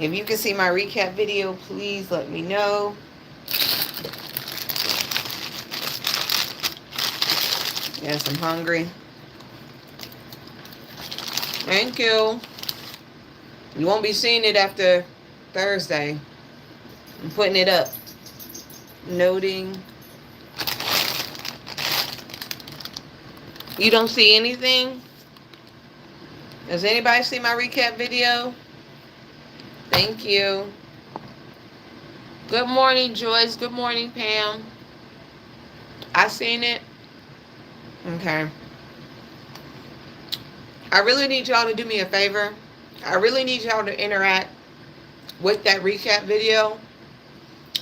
If you can see my recap video, please let me know. Yes, I'm hungry. Thank you. You won't be seeing it after Thursday. I'm putting it up. Noting. You don't see anything? Does anybody see my recap video? Thank you. Good morning, Joyce. Good morning, Pam. I seen it. Okay. I really need y'all to do me a favor. I really need y'all to interact with that recap video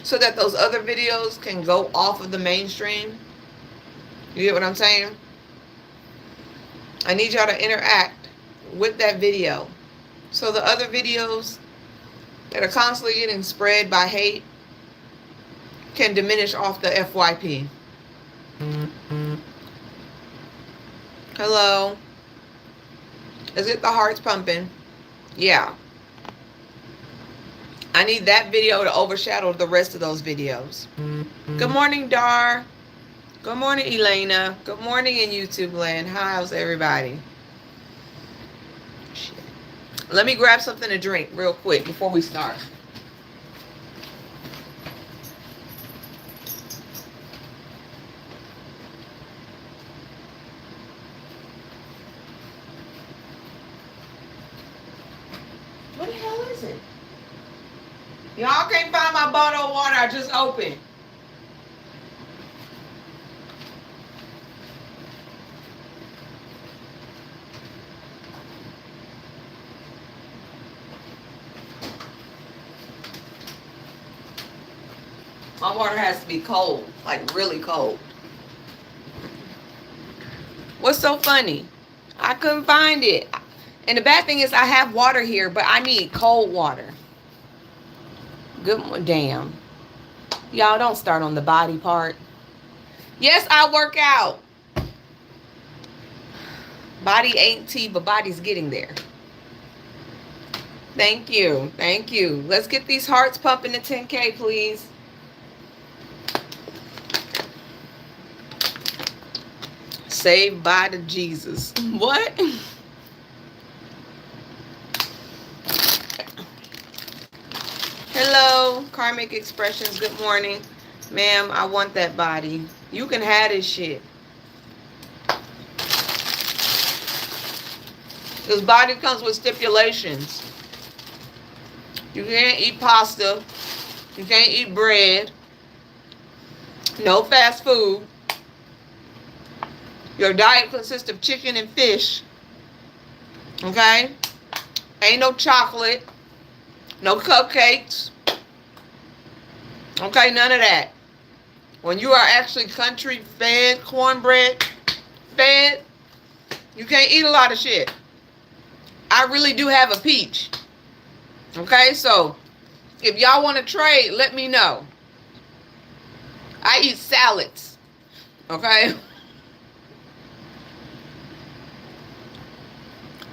so that those other videos can go off of the mainstream. You get what I'm saying? I need y'all to interact with that video so the other videos that are constantly getting spread by hate can diminish off the FYP. Hello. Is it the hearts pumping? Yeah. I need that video to overshadow the rest of those videos. Good morning, Dar. Good morning, Elena. Good morning in YouTube land. How's everybody? Shit. Let me grab something to drink real quick before we start. What the hell is it? Y'all can't find my bottle of water I just opened. My water has to be cold, like really cold. What's so funny? I couldn't find it. And the bad thing is I have water here, but I need cold water. Good, damn. Y'all don't start on the body part. Yes, I work out. Body ain't tea, but body's getting there. Thank you. Thank you. Let's get these hearts pumping to 10K, please. Saved by the Jesus. What? Hello, Karmic Expressions. Good morning. Ma'am, I want that body. You can have this shit. This body comes with stipulations. You can't eat pasta. You can't eat bread. No fast food. Your diet consists of chicken and fish. Okay? Ain't no chocolate. No cupcakes. Okay, none of that. When you are actually country fed, cornbread fed, you can't eat a lot of shit. I really do have a peach. Okay, so if y'all want to trade, let me know. I eat salads. Okay?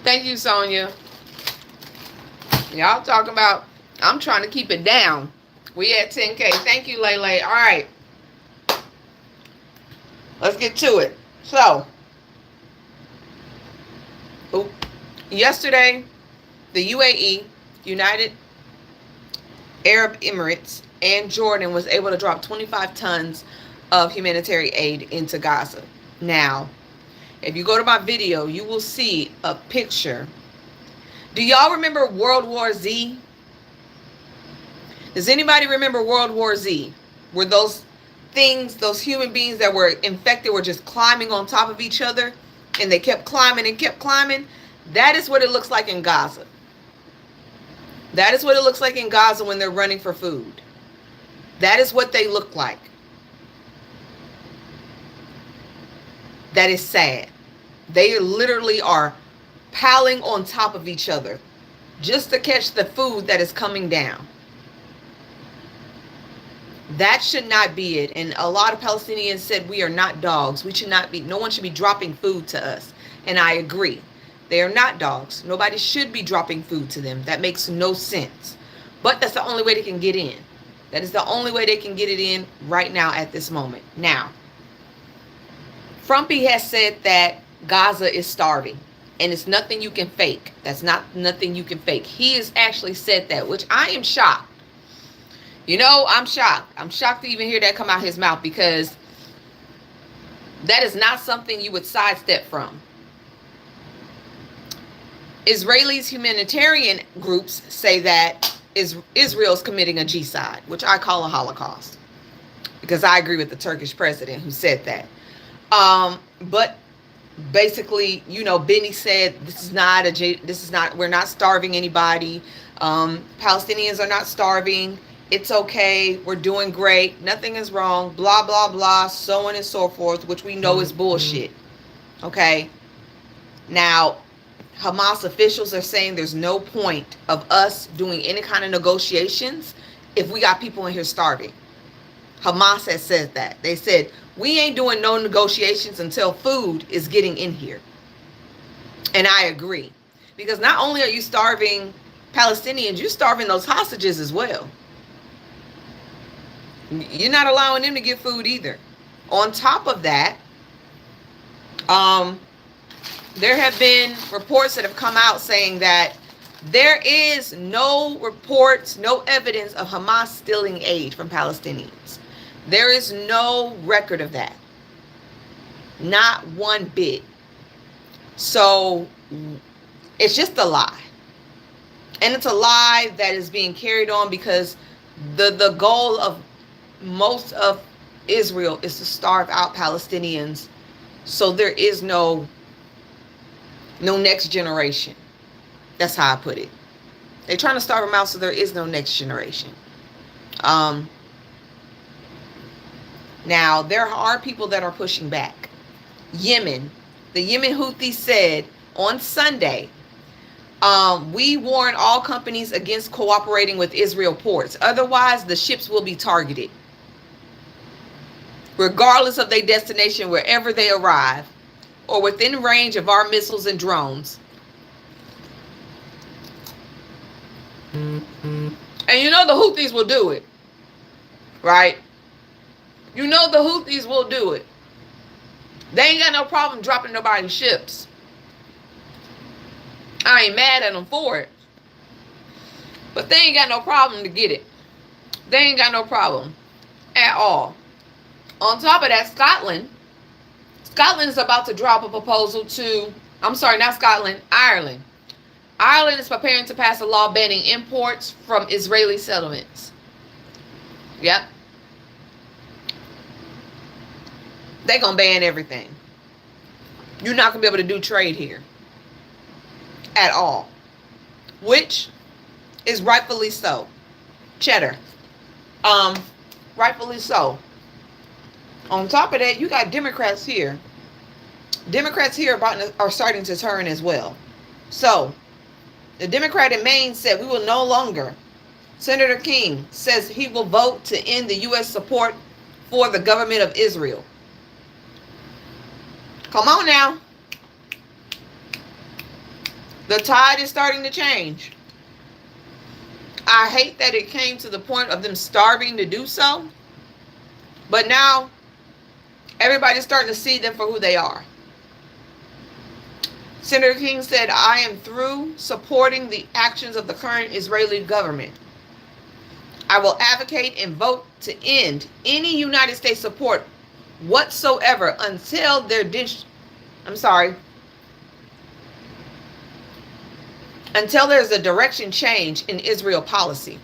Thank you, Sonia. Y'all talking about, I'm trying to keep it down. We at 10K. Thank you, Lele. All right. Let's get to it. So, yesterday, the UAE, United Arab Emirates, and Jordan was able to drop 25 tons of humanitarian aid into Gaza. Now, if you go to my video, you will see a picture. Do y'all remember World War Z? Does anybody remember World War Z? Where those things, those human beings that were infected were just climbing on top of each other and they kept climbing and kept climbing? That is what it looks like in Gaza. That is what it looks like in Gaza when they're running for food. That is what they look like. That is sad. They literally are piling on top of each other just to catch the food that is coming down. That should not be it. And a lot of Palestinians said we are not dogs. We should not be, no one should be dropping food to us. And I agree. They are not dogs. Nobody should be dropping food to them. That makes no sense. But that's the only way they can get in. That is the only way they can get it in right now at this moment. Now, Frumpy has said that Gaza is starving. And it's nothing you can fake. That's nothing you can fake. He has actually said that, which I am shocked. You know, I'm shocked. I'm shocked to even hear that come out his mouth, because that is not something you would sidestep from. Israelis humanitarian groups say that Israel's committing a genocide, which I call a Holocaust, because I agree with the Turkish president who said that. But basically, you know, Benny said we're not starving anybody. Palestinians are not starving. It's okay. We're doing great. Nothing is wrong. Blah, blah, blah, so on and so forth, which we know is bullshit. Okay. Now, Hamas officials are saying there's no point of us doing any kind of negotiations if we got people in here starving. Hamas has said that. They said, we ain't doing no negotiations until food is getting in here. And I agree. Because not only are you starving Palestinians, you're starving those hostages as well. You're not allowing them to get food either. On top of that, there have been reports that have come out saying that there is no reports, no evidence of Hamas stealing aid from Palestinians. There is no record of that. Not one bit. So it's just a lie. And it's a lie that is being carried on because the goal of most of Israel is to starve out Palestinians. So there is no next generation. That's how I put it. They're trying to starve them out so there is no next generation. Now, there are people that are pushing back. Yemen. The Yemen Houthis said on Sunday, we warn all companies against cooperating with Israel ports. Otherwise, the ships will be targeted. Regardless of their destination, wherever they arrive, or within range of our missiles and drones. And you know the Houthis will do it. Right? You know the Houthis will do it. They ain't got no problem dropping nobody's ships. I ain't mad at them for it. But they ain't got no problem to get it. They ain't got no problem at all. On top of that, Scotland is about to drop a proposal to, I'm sorry, not Scotland, Ireland. Ireland is preparing to pass a law banning imports from Israeli settlements. Yep. They're going to ban everything. You're not going to be able to do trade here. At all. Which is rightfully so. Cheddar. Rightfully so. On top of that, you got Democrats here. Democrats here are starting to turn as well. So, the Democrat in Maine said we will no longer. Senator King says he will vote to end the U.S. support for the government of Israel. Come on now. The tide is starting to change. I hate that it came to the point of them starving to do so. But now, everybody's starting to see them for who they are. Senator King said, I am through supporting the actions of the current Israeli government. I will advocate and vote to end any United States support whatsoever until until there's a direction change in Israel policy.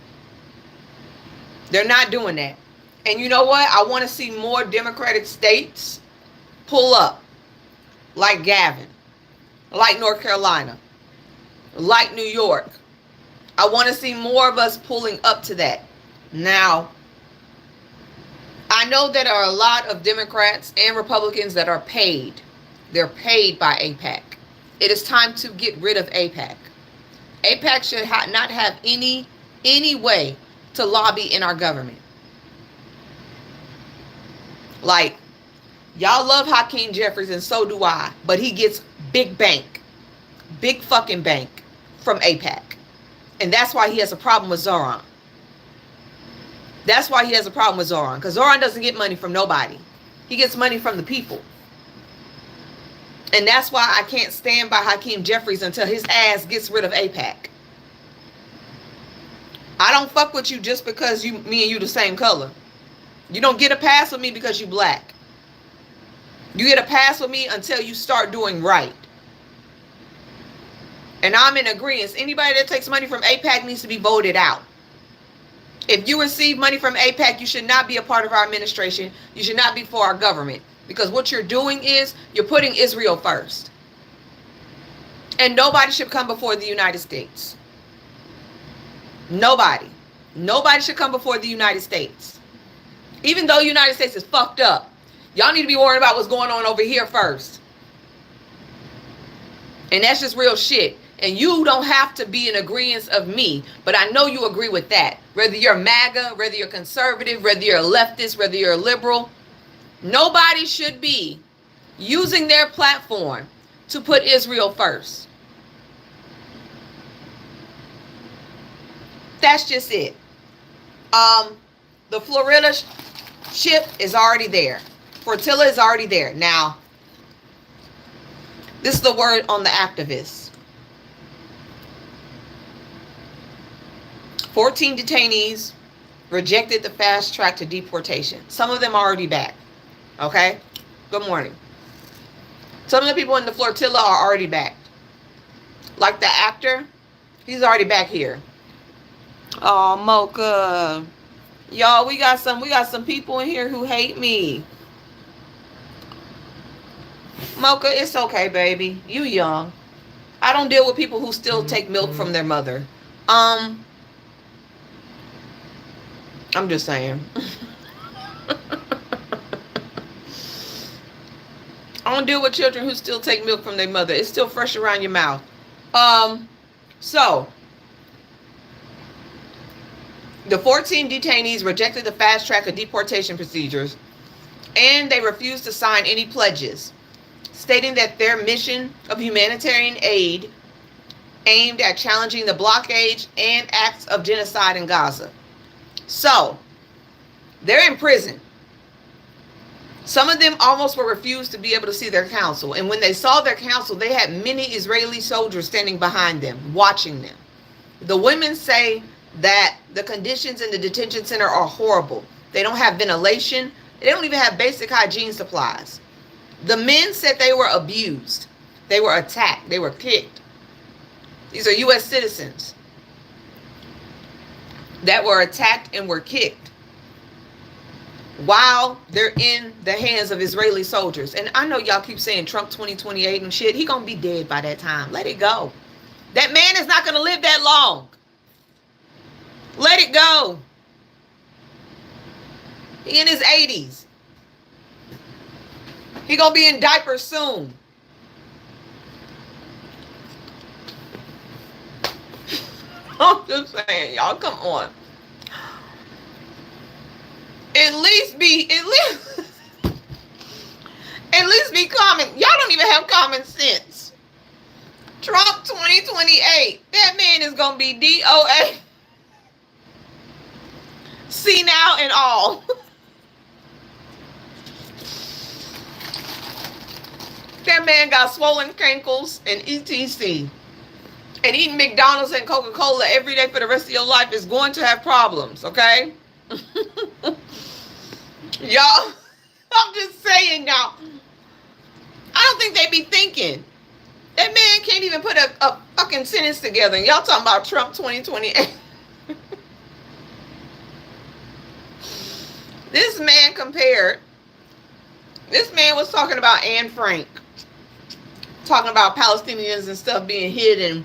They're not doing that. And you know what? I want to see more Democratic states pull up, like Gavin, like North Carolina, like New York. I want to see more of us pulling up to that. Now, I know that there are a lot of Democrats and Republicans that are paid. They're paid by AIPAC. It is time to get rid of AIPAC. AIPAC should not have any way to lobby in our government. Like, y'all love Hakeem Jeffries, and so do I. But he gets big bank. Big fucking bank from AIPAC. And that's why he has a problem with Zoran. That's why he has a problem with Zoran, because Zoran doesn't get money from nobody. He gets money from the people. And that's why I can't stand by Hakeem Jeffries until his ass gets rid of AIPAC. I don't fuck with you just because me and you the same color. You don't get a pass with me because you black. You get a pass with me until you start doing right. And I'm in agreement. Anybody that takes money from AIPAC needs to be voted out. If you receive money from AIPAC, you should not be a part of our administration. You should not be for our government. Because what you're doing is you're putting Israel first. And nobody should come before the United States. Nobody. Nobody should come before the United States. Even though the United States is fucked up. Y'all need to be worried about what's going on over here first. And that's just real shit. And you don't have to be in agreement of me, but I know you agree with that. Whether you're MAGA, whether you're conservative, whether you're a leftist, whether you're a liberal, nobody should be using their platform to put Israel first. That's just it. The Florida ship is already there. Flotilla is already there. Now, this is the word on the activists. 14 detainees rejected the fast track to deportation. Some of them are already back. Okay? Good morning. Some of the people in the flotilla are already back. Like the actor, he's already back here. Oh, Mocha. Y'all, we got some people in here who hate me. Mocha, it's okay, baby. You young. I don't deal with people who still take milk from their mother. I'm just saying. I don't deal with children who still take milk from their mother. It's still fresh around your mouth. So the 14 detainees rejected the fast track of deportation procedures, and they refused to sign any pledges, stating that their mission of humanitarian aid aimed at challenging the blockade and acts of genocide in Gaza. So, they're in prison. Some of them almost were refused to be able to see their counsel. And when they saw their counsel, they had many Israeli soldiers standing behind them, watching them. The women say that the conditions in the detention center are horrible. They don't have ventilation. They don't even have basic hygiene supplies. The men said they were abused. They were attacked. They were kicked. These are U.S. citizens that were attacked and were kicked while they're in the hands of Israeli soldiers. And I know y'all keep saying Trump 2028 and shit. He gonna be dead by that time. Let it go. That man is not gonna live that long. Let it go. He in his 80s. He gonna be in diapers soon. I'm just saying, y'all, come on. At least be common. Y'all don't even have common sense. Trump 2028. That man is gonna be DOA. Senile and all. That man got swollen ankles and ETC. And eating McDonald's and Coca-Cola every day for the rest of your life is going to have problems, okay? Y'all, I'm just saying, y'all. I don't think they be thinking. That man can't even put a fucking sentence together. And y'all talking about Trump 2028. This man was talking about Anne Frank. Talking about Palestinians and stuff being hidden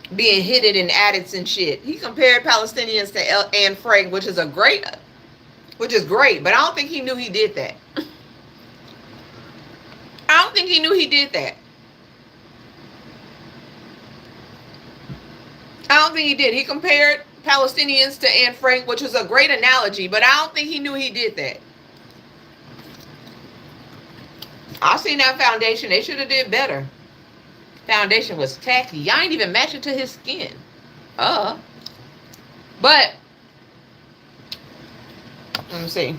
in attics and shit. He compared Palestinians to Anne Frank, which is great, but I don't think he knew he did that. I don't think he knew he did that. I don't think he did. He compared Palestinians to Anne Frank, which is a great analogy, but I don't think he knew he did that. I seen that foundation. They should have did better. Foundation was tacky. Y'all ain't even match it to his skin. But Let me see.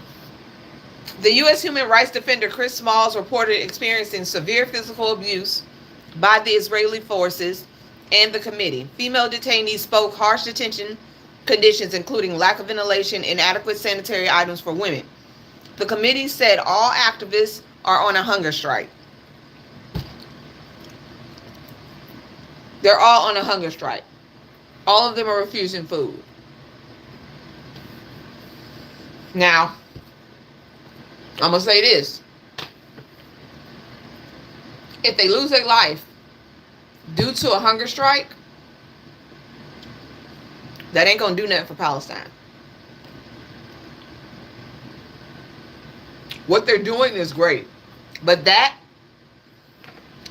The U.S. human rights defender Chris Smalls reported experiencing severe physical abuse by the Israeli forces and the committee. Female detainees spoke harsh detention conditions, including lack of ventilation, inadequate sanitary items for women. The committee said all activists are on a hunger strike. They're all on a hunger strike. All of them are refusing food. Now, I'm going to say this. If they lose their life due to a hunger strike, that ain't going to do nothing for Palestine. What they're doing is great, but that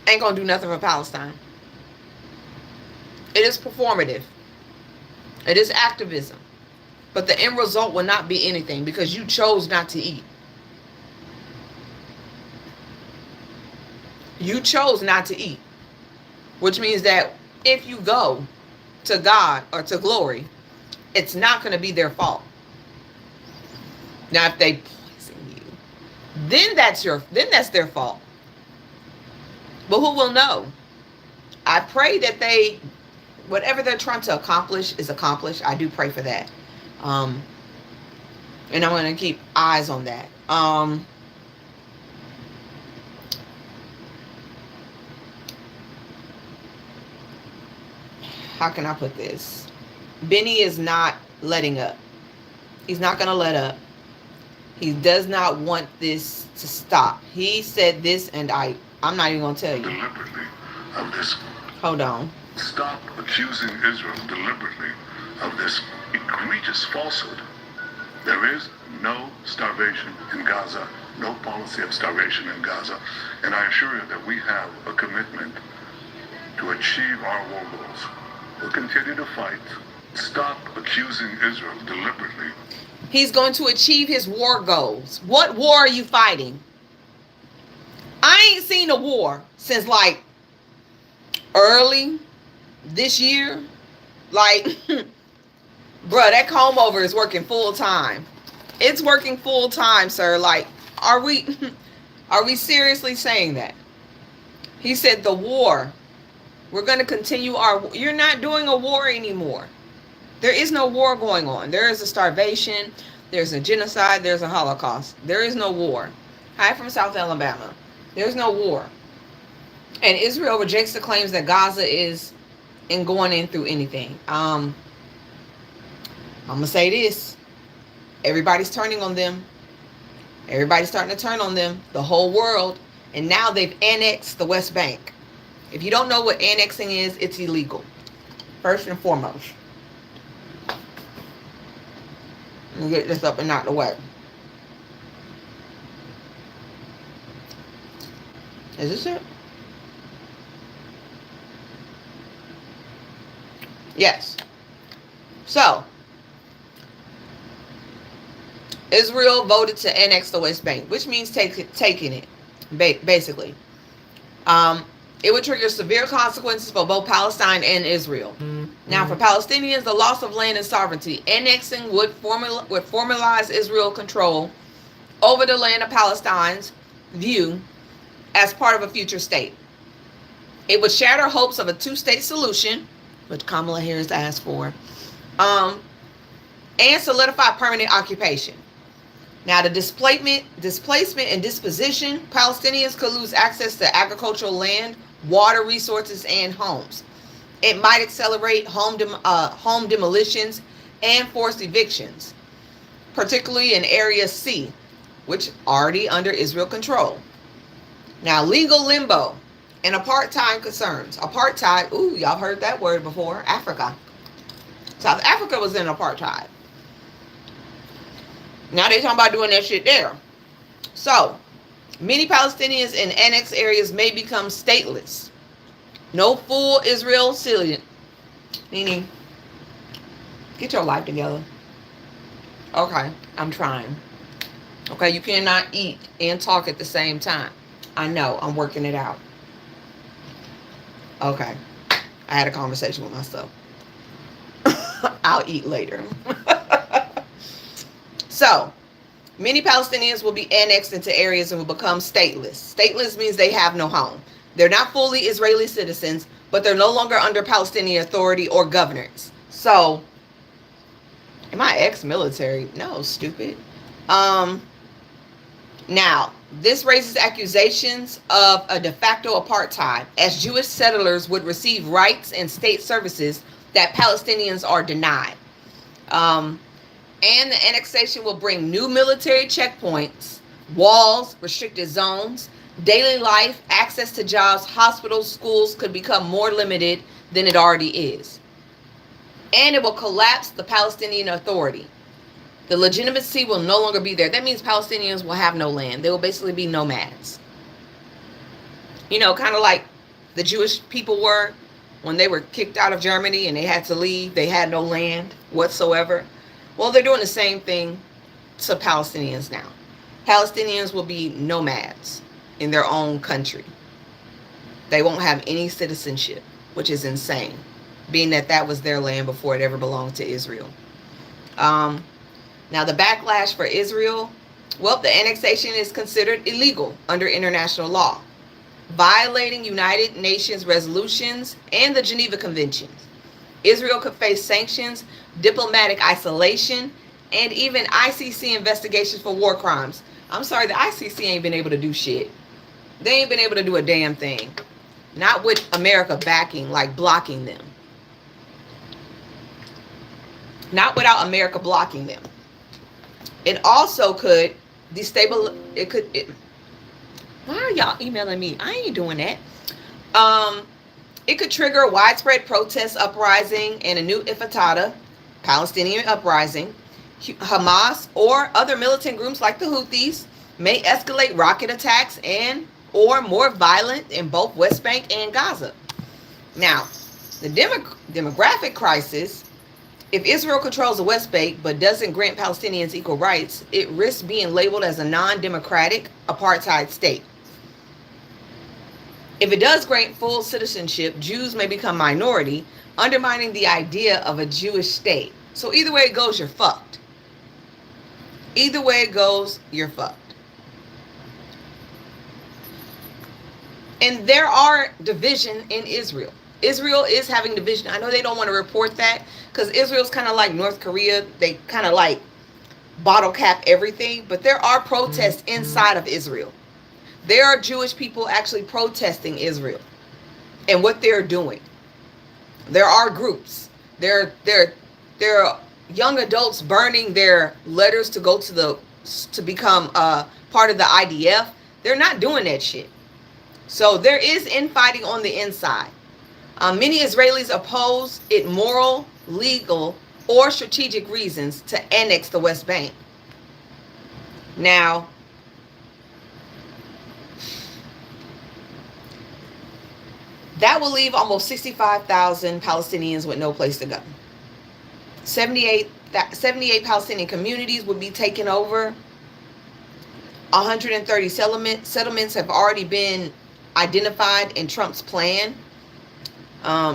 ain't going to do nothing for Palestine. It is performative. It is activism. But the end result will not be anything because you chose not to eat. You chose not to eat. Which means that if you go to God or to glory, it's not going to be their fault. Now, if they poison you, then that's their fault. But who will know? I pray that whatever they're trying to accomplish is accomplished. I do pray for that. And I'm going to keep eyes on that. How can I put this? Benny is not letting up. He's not going to let up. He does not want this to stop. He said this, and I'm not even going to tell you. Deliberately of this. Hold on. Stop accusing Israel deliberately of this egregious falsehood. There is no starvation in Gaza, no policy of starvation in Gaza, and I assure you that we have a commitment to achieve our war goals. We'll continue to fight. Stop accusing Israel deliberately. He's going to achieve his war goals. What war are you fighting? I ain't seen a war since like early this year. Like, bruh, that comb over is working full time. It's working full time, sir. Like, are we seriously saying that? He said the war. We're going to continue you're not doing a war anymore. There is no war going on. There is a starvation. There's a genocide. There's a Holocaust. There is no war. Hi from South Alabama. There's no war. And Israel rejects the claims that Gaza is going in through anything. I'm going to say this. Everybody's turning on them. Everybody's starting to turn on them. The whole world. And now they've annexed the West Bank. If you don't know what annexing is, it's illegal. First and foremost. Let me get this up and out the way. Is this it? Yes. So, Israel voted to annex the West Bank, which means taking it, basically. It would trigger severe consequences for both Palestine and Israel. Now, for Palestinians, the loss of land and sovereignty, annexing would formalize Israel control over the land of Palestine's view as part of a future state. It would shatter hopes of a two-state solution, which Kamala Harris asked for, and solidify permanent occupation. Now, the displacement and disposition, Palestinians could lose access to agricultural land, water resources, and homes. It might accelerate home demolitions and forced evictions, particularly in Area C, which already under Israel control. Now, legal limbo and apartheid concerns. Apartheid, ooh, y'all heard that word before. Africa. South Africa was in apartheid. Now they talking about doing that shit there. So, many Palestinians in annexed areas may become stateless. No full Israel citizen. Meaning, get your life together. Okay, I'm trying. Okay, you cannot eat and talk at the same time. I know, I'm working it out. Okay, I had a conversation with myself. I'll eat later. So, Many Palestinians will be annexed into areas and will become stateless. Stateless means they have no home. They're not fully Israeli citizens, but they're no longer under Palestinian authority or governance. So, am I ex-military? No, stupid. Now, this raises accusations of a de facto apartheid, as Jewish settlers would receive rights and state services that Palestinians are denied. And the annexation will bring new military checkpoints, walls, restricted zones, daily life, access to jobs, hospitals, schools could become more limited than it already is. And it will collapse the Palestinian Authority. The legitimacy will no longer be there. That means Palestinians will have no land. They will basically be nomads. You know, kind of like the Jewish people were when they were kicked out of Germany and they had to leave. They had no land whatsoever. Well, they're doing the same thing to Palestinians now. Palestinians will be nomads in their own country. They won't have any citizenship, which is insane, being that that was their land before it ever belonged to Israel. Now, the backlash for Israel, well, the annexation is considered illegal under international law, violating United Nations resolutions and the Geneva Conventions. Israel could face sanctions, diplomatic isolation, and even ICC investigations for war crimes. I'm sorry, the ICC ain't been able to do shit. They ain't been able to do a damn thing. Not with America backing, like blocking them. Not without America blocking them. It also could destabilize. Why are y'all emailing me? I ain't doing that. It could trigger widespread protests, uprising, and a new intifada, Palestinian uprising. Hamas or other militant groups like the Houthis may escalate rocket attacks and or more violent in both West Bank and Gaza. Now, the demographic crisis. If Israel controls the West Bank but doesn't grant Palestinians equal rights, it risks being labeled as a non-democratic apartheid state. If it does grant full citizenship, Jews may become minority, undermining the idea of a Jewish state. So either way it goes, you're fucked. Either way it goes, you're fucked. And there are division in Israel. Israel is having division. I know they don't want to report that because Israel's kind of like North Korea. They kind of like bottle cap everything. But there are protests inside of Israel. There are Jewish people actually protesting Israel and what they're doing. There are groups. There are young adults burning their letters to go to become part of the IDF. They're not doing that shit. So there is infighting on the inside. Many Israelis oppose it moral, legal, or strategic reasons to annex the West Bank. Now, that will leave almost 65,000 Palestinians with no place to go. 78 Palestinian communities would be taken over. 130 settlements have already been identified in Trump's plan.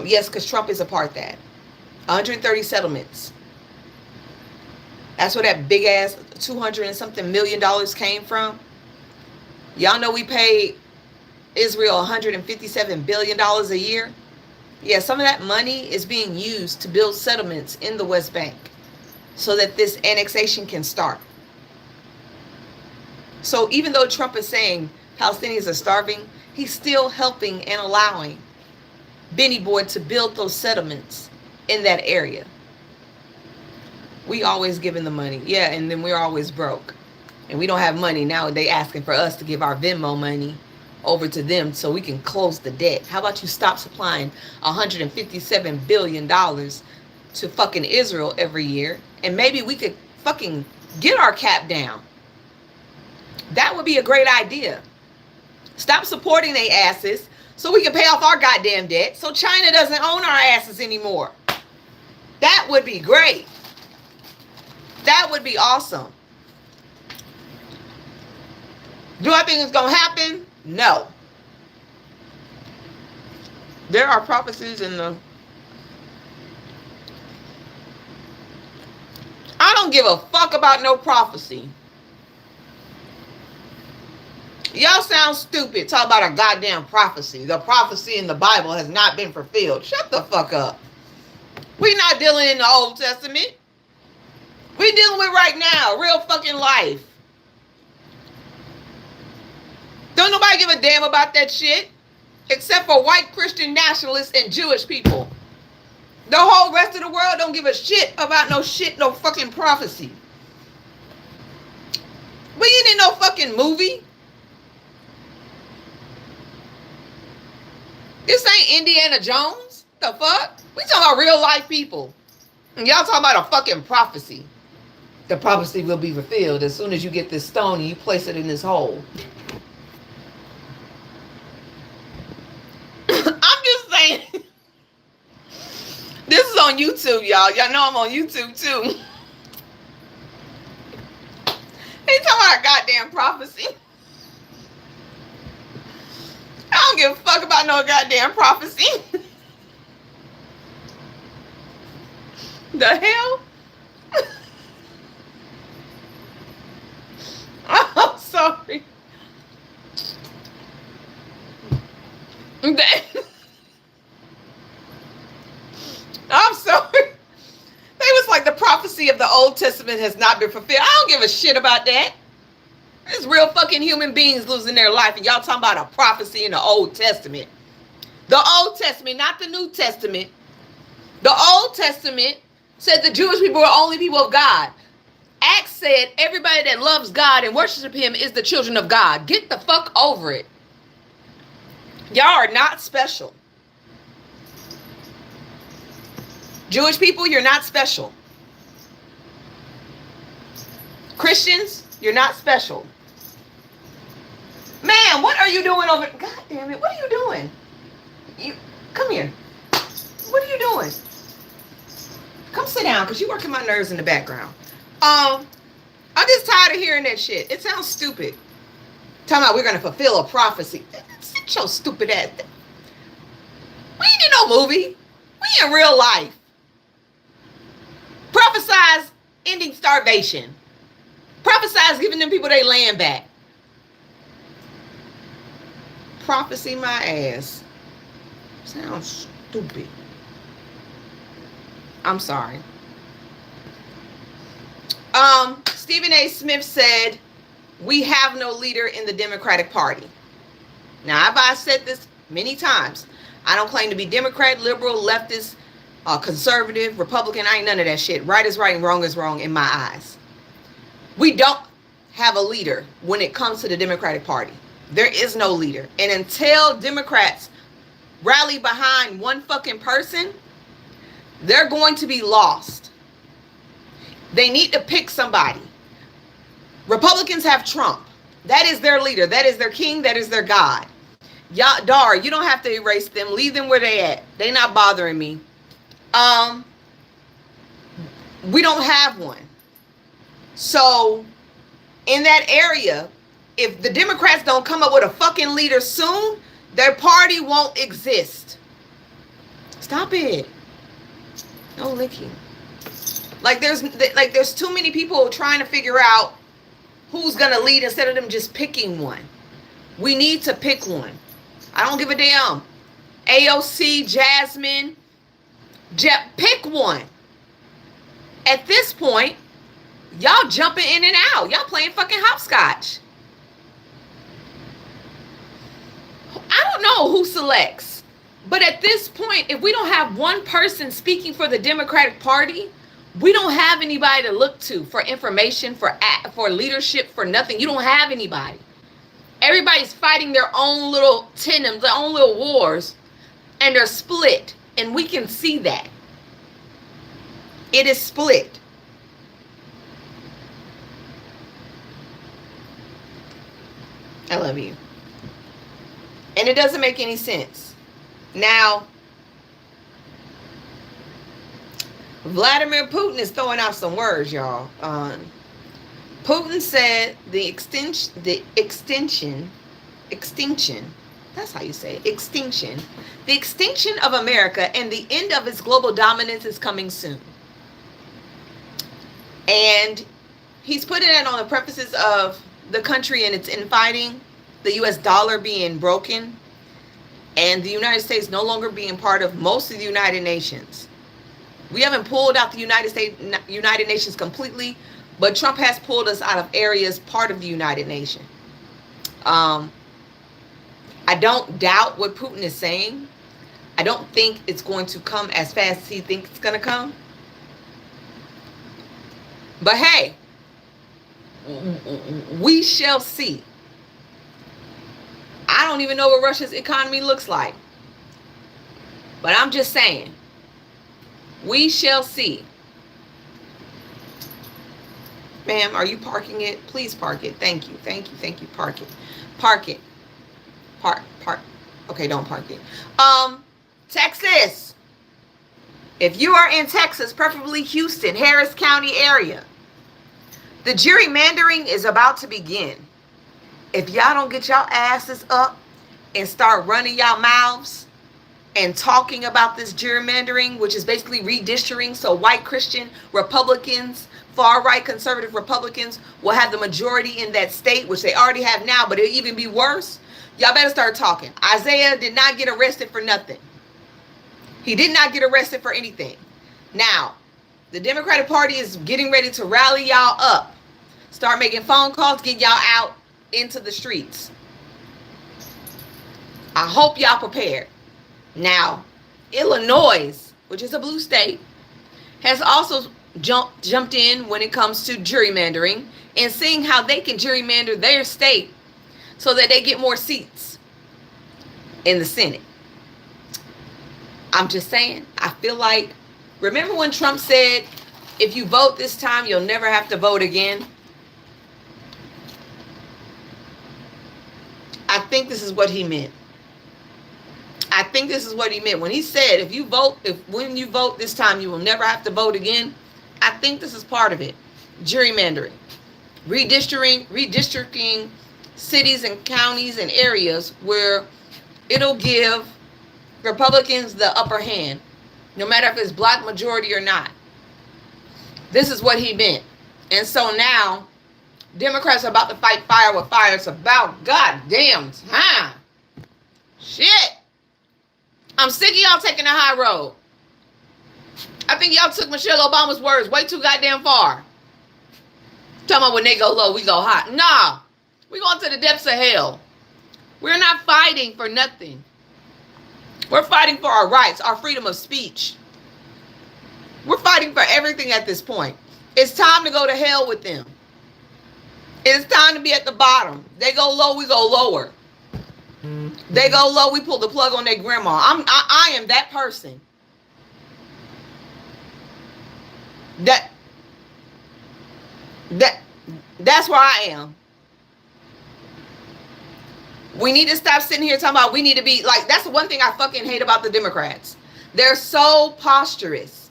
Yes, because Trump is a part of that. 130 settlements. That's where that big ass $200 and something million came from. Y'all know we paid Israel $157 billion a year. Yeah, some of that money is being used to build settlements in the West Bank so that this annexation can start. So even though Trump is saying Palestinians are starving, he's still helping and allowing Benny Boy to build those settlements in that area. We always giving the money. Yeah, and then we're always broke. And we don't have money. Now they asking for us to give our Venmo money over to them so we can close the debt. How about you stop supplying $157 billion to fucking Israel every year, and maybe we could fucking get our cap down. That would be a great idea. Stop supporting they asses so we can pay off our goddamn debt so China doesn't own our asses anymore. That would be great. That would be awesome. Do I think it's going to happen? No. There are prophecies in the... I don't give a fuck about no prophecy. Y'all sound stupid. Talk about a goddamn prophecy. The prophecy in the Bible has not been fulfilled. Shut the fuck up. We're not dealing in the Old Testament. We're dealing with right now, real fucking life. Don't nobody give a damn about that shit, except for white Christian nationalists and Jewish people. The whole rest of the world don't give a shit about no fucking prophecy. We ain't in no fucking movie. This ain't Indiana Jones. The fuck? We talking about real life people. And y'all talking about a fucking prophecy. The prophecy will be fulfilled as soon as you get this stone and you place it in this hole. I'm just saying. This is on YouTube, y'all. Y'all know I'm on YouTube too. Ain't talking about a goddamn prophecy. I don't give a fuck about no goddamn prophecy. The hell? I'm sorry. I'm sorry. They was like the prophecy of the Old Testament has not been fulfilled. I don't give a shit about that. There's real fucking human beings losing their life, and y'all talking about a prophecy in the Old Testament. The Old Testament, not the New Testament. The Old Testament said the Jewish people are only people of God. Acts said everybody that loves God and worships him is the children of God. Get the fuck over it. Y'all are not special. Jewish people, you're not special. Christians, you're not special. Man, what are you doing over? God damn it, what are you doing? You come here. What are you doing? Come sit down, because you're working my nerves in the background. I'm just tired of hearing that shit. It sounds stupid. Talking about we're going to fulfill a prophecy. Sit your stupid ass. We ain't in no movie. We in real life. Prophesize ending starvation. Prophesize giving them people their land back. Prophecy my ass. Sounds stupid. I'm sorry. Stephen A. Smith said, we have no leader in the Democratic Party. Now, I've said this many times. I don't claim to be Democrat, liberal, leftist, conservative, Republican. I ain't none of that shit. Right is right and wrong is wrong in my eyes. We don't have a leader when it comes to the Democratic Party. There is no leader. And until Democrats rally behind one fucking person, they're going to be lost. They need to pick somebody. Republicans have Trump. That is their leader. That is their king. That is their God. Dar, you don't have to erase them. Leave them where they at. They not bothering me. We don't have one. So, in that area, if the Democrats don't come up with a fucking leader soon, their party won't exist. Stop it. No licking. Like there's too many people trying to figure out who's gonna lead instead of them just picking one. We need to pick one. I don't give a damn. AOC, Jasmine, pick one. At this point, y'all jumping in and out. Y'all playing fucking hopscotch. I don't know who selects. But at this point, if we don't have one person speaking for the Democratic Party, we don't have anybody to look to for information, for leadership, for nothing. You don't have anybody. Everybody's fighting their own little their own little wars, and they're split. And we can see that. It is split. I love you. And it doesn't make any sense. Now, Vladimir Putin is throwing out some words, y'all. Putin said the extinction, that's how you say it, extinction. The extinction of America and the end of its global dominance is coming soon. And he's putting it on the purposes of the country and its infighting. the US dollar being broken, and the United States no longer being part of most of the United Nations. We haven't pulled out the United Nations completely, but Trump has pulled us out of areas part of the United Nations. I don't doubt what Putin is saying. I don't think it's going to come as fast as he thinks it's going to come. But hey, we shall see. I don't even know what Russia's economy looks like. But I'm just saying, we shall see. Ma'am, are you parking it? Please park it. Thank you. Thank you. Thank you. Park it. Park it. Park. Okay, don't park it. Texas. If you are in Texas, preferably Houston, Harris County area, the gerrymandering is about to begin. If y'all don't get y'all asses up and start running y'all mouths and talking about this gerrymandering, which is basically redistricting, so white Christian Republicans, far-right conservative Republicans will have the majority in that state, which they already have now, but it'll even be worse. Y'all better start talking. Isaiah did not get arrested for nothing. He did not get arrested for anything. Now, the Democratic Party is getting ready to rally y'all up. Start making phone calls, get y'all out into the streets. I hope y'all prepared. Now, Illinois, which is a blue state, has also jumped in when it comes to gerrymandering and seeing how they can gerrymander their state so that they get more seats in the Senate. I'm just saying, I feel like, remember when Trump said, if you vote this time, you'll never have to vote again? I think this is what he meant. I think this is what he meant when he said, when you vote this time, you will never have to vote again. I think this is part of it. Gerrymandering, redistricting cities and counties and areas where it'll give Republicans the upper hand, no matter if it's black majority or not. This is what he meant. And so now, Democrats are about to fight fire with fire. It's about goddamn time. Shit. I'm sick of y'all taking the high road. I think y'all took Michelle Obama's words way too goddamn far. Talking about when they go low, we go high. Nah. We're going to the depths of hell. We're not fighting for nothing. We're fighting for our rights, our freedom of speech. We're fighting for everything at this point. It's time to go to hell with them. It's time to be at the bottom. They go low, we go lower. They go low, we pull the plug on their grandma. I am that person. That's where I am. We need to stop sitting here talking about we need to be like, that's the one thing I fucking hate about the Democrats. They're so posturous.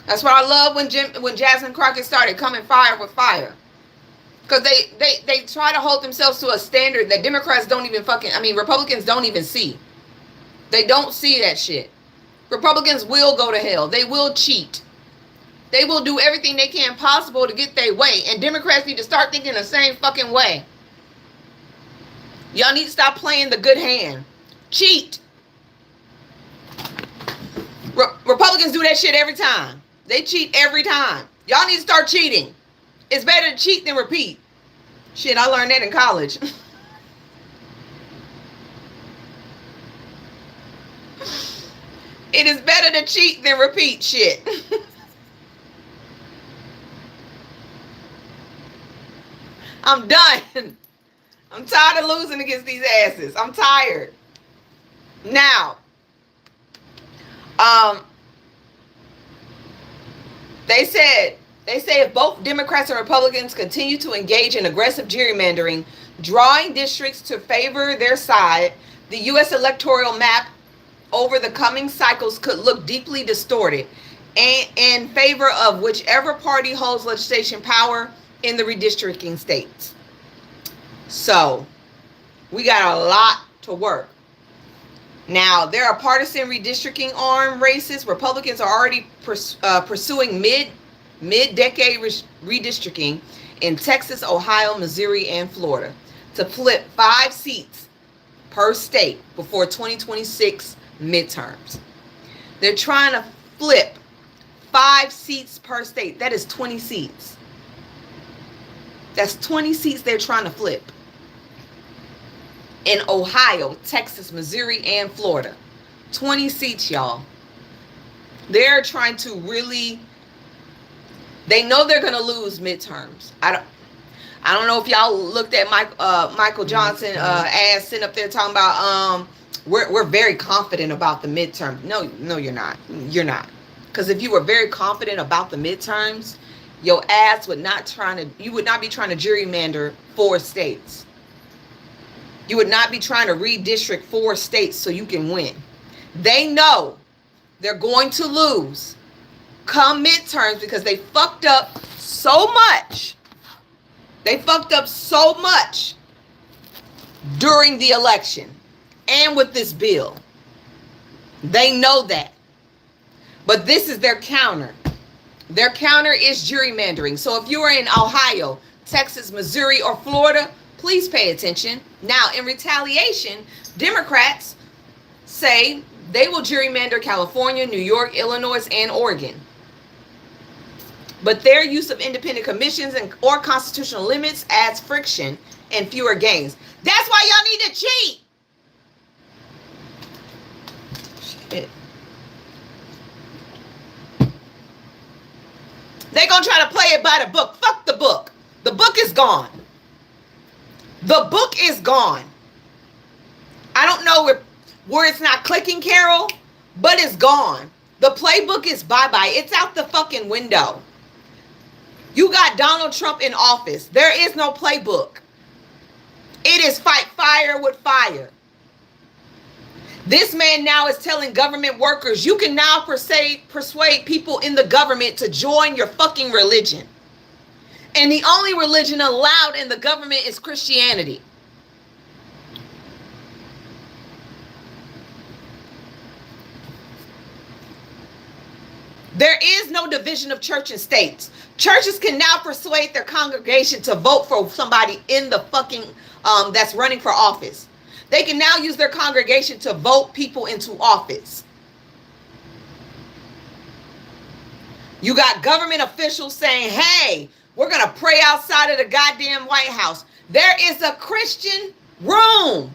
That's what I love when Jasmine Crockett started coming fire with fire. Because they try to hold themselves to a standard that Democrats don't even Republicans don't even see. They don't see that shit. Republicans will go to hell. They will cheat. They will do everything they can possible to get their way. And Democrats need to start thinking the same fucking way. Y'all need to stop playing the good hand. Cheat. Republicans do that shit every time. They cheat every time. Y'all need to start cheating. It's better to cheat than repeat. Shit, I learned that in college. It is better to cheat than repeat shit. I'm done. I'm tired of losing against these asses. I'm tired. Now, they say if both Democrats and Republicans continue to engage in aggressive gerrymandering, drawing districts to favor their side, the U.S. electoral map over the coming cycles could look deeply distorted in favor of whichever party holds legislation power in the redistricting states. So, we got a lot to work. Now, there are partisan redistricting arm races. Republicans are already pursuing mid-decade redistricting in Texas, Ohio, Missouri, and Florida. to flip 5 seats per state before 2026 midterms. They're trying to flip 5 seats per state. That is 20 seats. That's 20 seats they're trying to flip. In Ohio, Texas, Missouri, and Florida. 20 seats, y'all. They're trying to really, they know they're going to lose midterms. I don't know if y'all looked at Michael Johnson ass sitting up there talking about we're very confident about the midterm. No, you're not. You're not. Because if you were very confident about the midterms, your ass would not you would not be trying to gerrymander 4 states. You would not be trying to redistrict 4 states so you can win. They know they're going to lose come midterms because they fucked up so much. They fucked up so much during the election and with this bill. They know that. But this is their counter. Their counter is gerrymandering. So if you are in Ohio, Texas, Missouri, or Florida, please pay attention. Now, in retaliation, Democrats say they will gerrymander California, New York, Illinois, and Oregon. But their use of independent commissions or constitutional limits adds friction and fewer gains. That's why y'all need to cheat. Shit. They're going to try to play it by the book. Fuck the book. The book is gone. The book is gone. I don't know where it's not clicking, Carol, but it's gone. The playbook is bye-bye. It's out the fucking window. You got Donald Trump in office. There is no playbook. It is fight fire with fire. This man now is telling government workers, you can now persuade people in the government to join your fucking religion. And the only religion allowed in the government is Christianity. There is no division of church and states. Churches can now persuade their congregation to vote for somebody in the fucking, that's running for office. They can now use their congregation to vote people into office. You got government officials saying, hey, we're going to pray outside of the goddamn White House. There is a Christian room.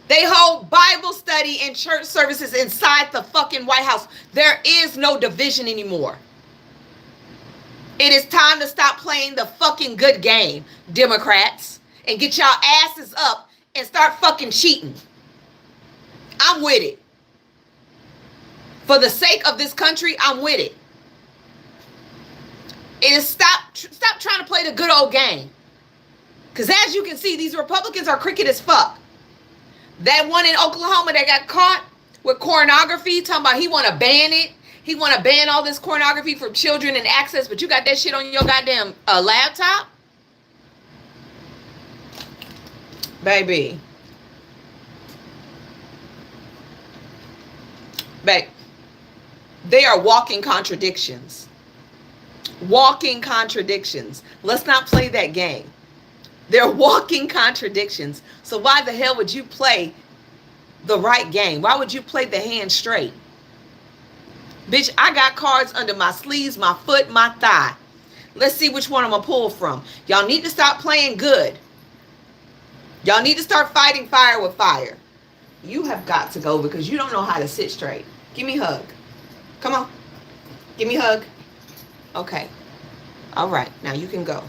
They hold Bible study and church services inside the fucking White House. There is no division anymore. It is time to stop playing the fucking good game, Democrats, and get y'all asses up and start fucking cheating. I'm with it. For the sake of this country, I'm with it. It is stop trying to play the good old game. Because as you can see, these Republicans are crooked as fuck. That one in Oklahoma that got caught with pornography, talking about he want to ban it. He want to ban all this pornography for children and access, but you got that shit on your goddamn laptop? Baby. Babe. They are walking contradictions. Walking contradictions. Let's not play that game. They're walking contradictions. So why the hell would you play the right game? Why would you play the hand straight? Bitch, I got cards under my sleeves, my foot, my thigh. Let's see which one I'm going to pull from. Y'all need to stop playing good. Y'all need to start fighting fire with fire. You have got to go because you don't know how to sit straight. Give me a hug. Come on. Give me a hug. Okay. All right. Now you can go.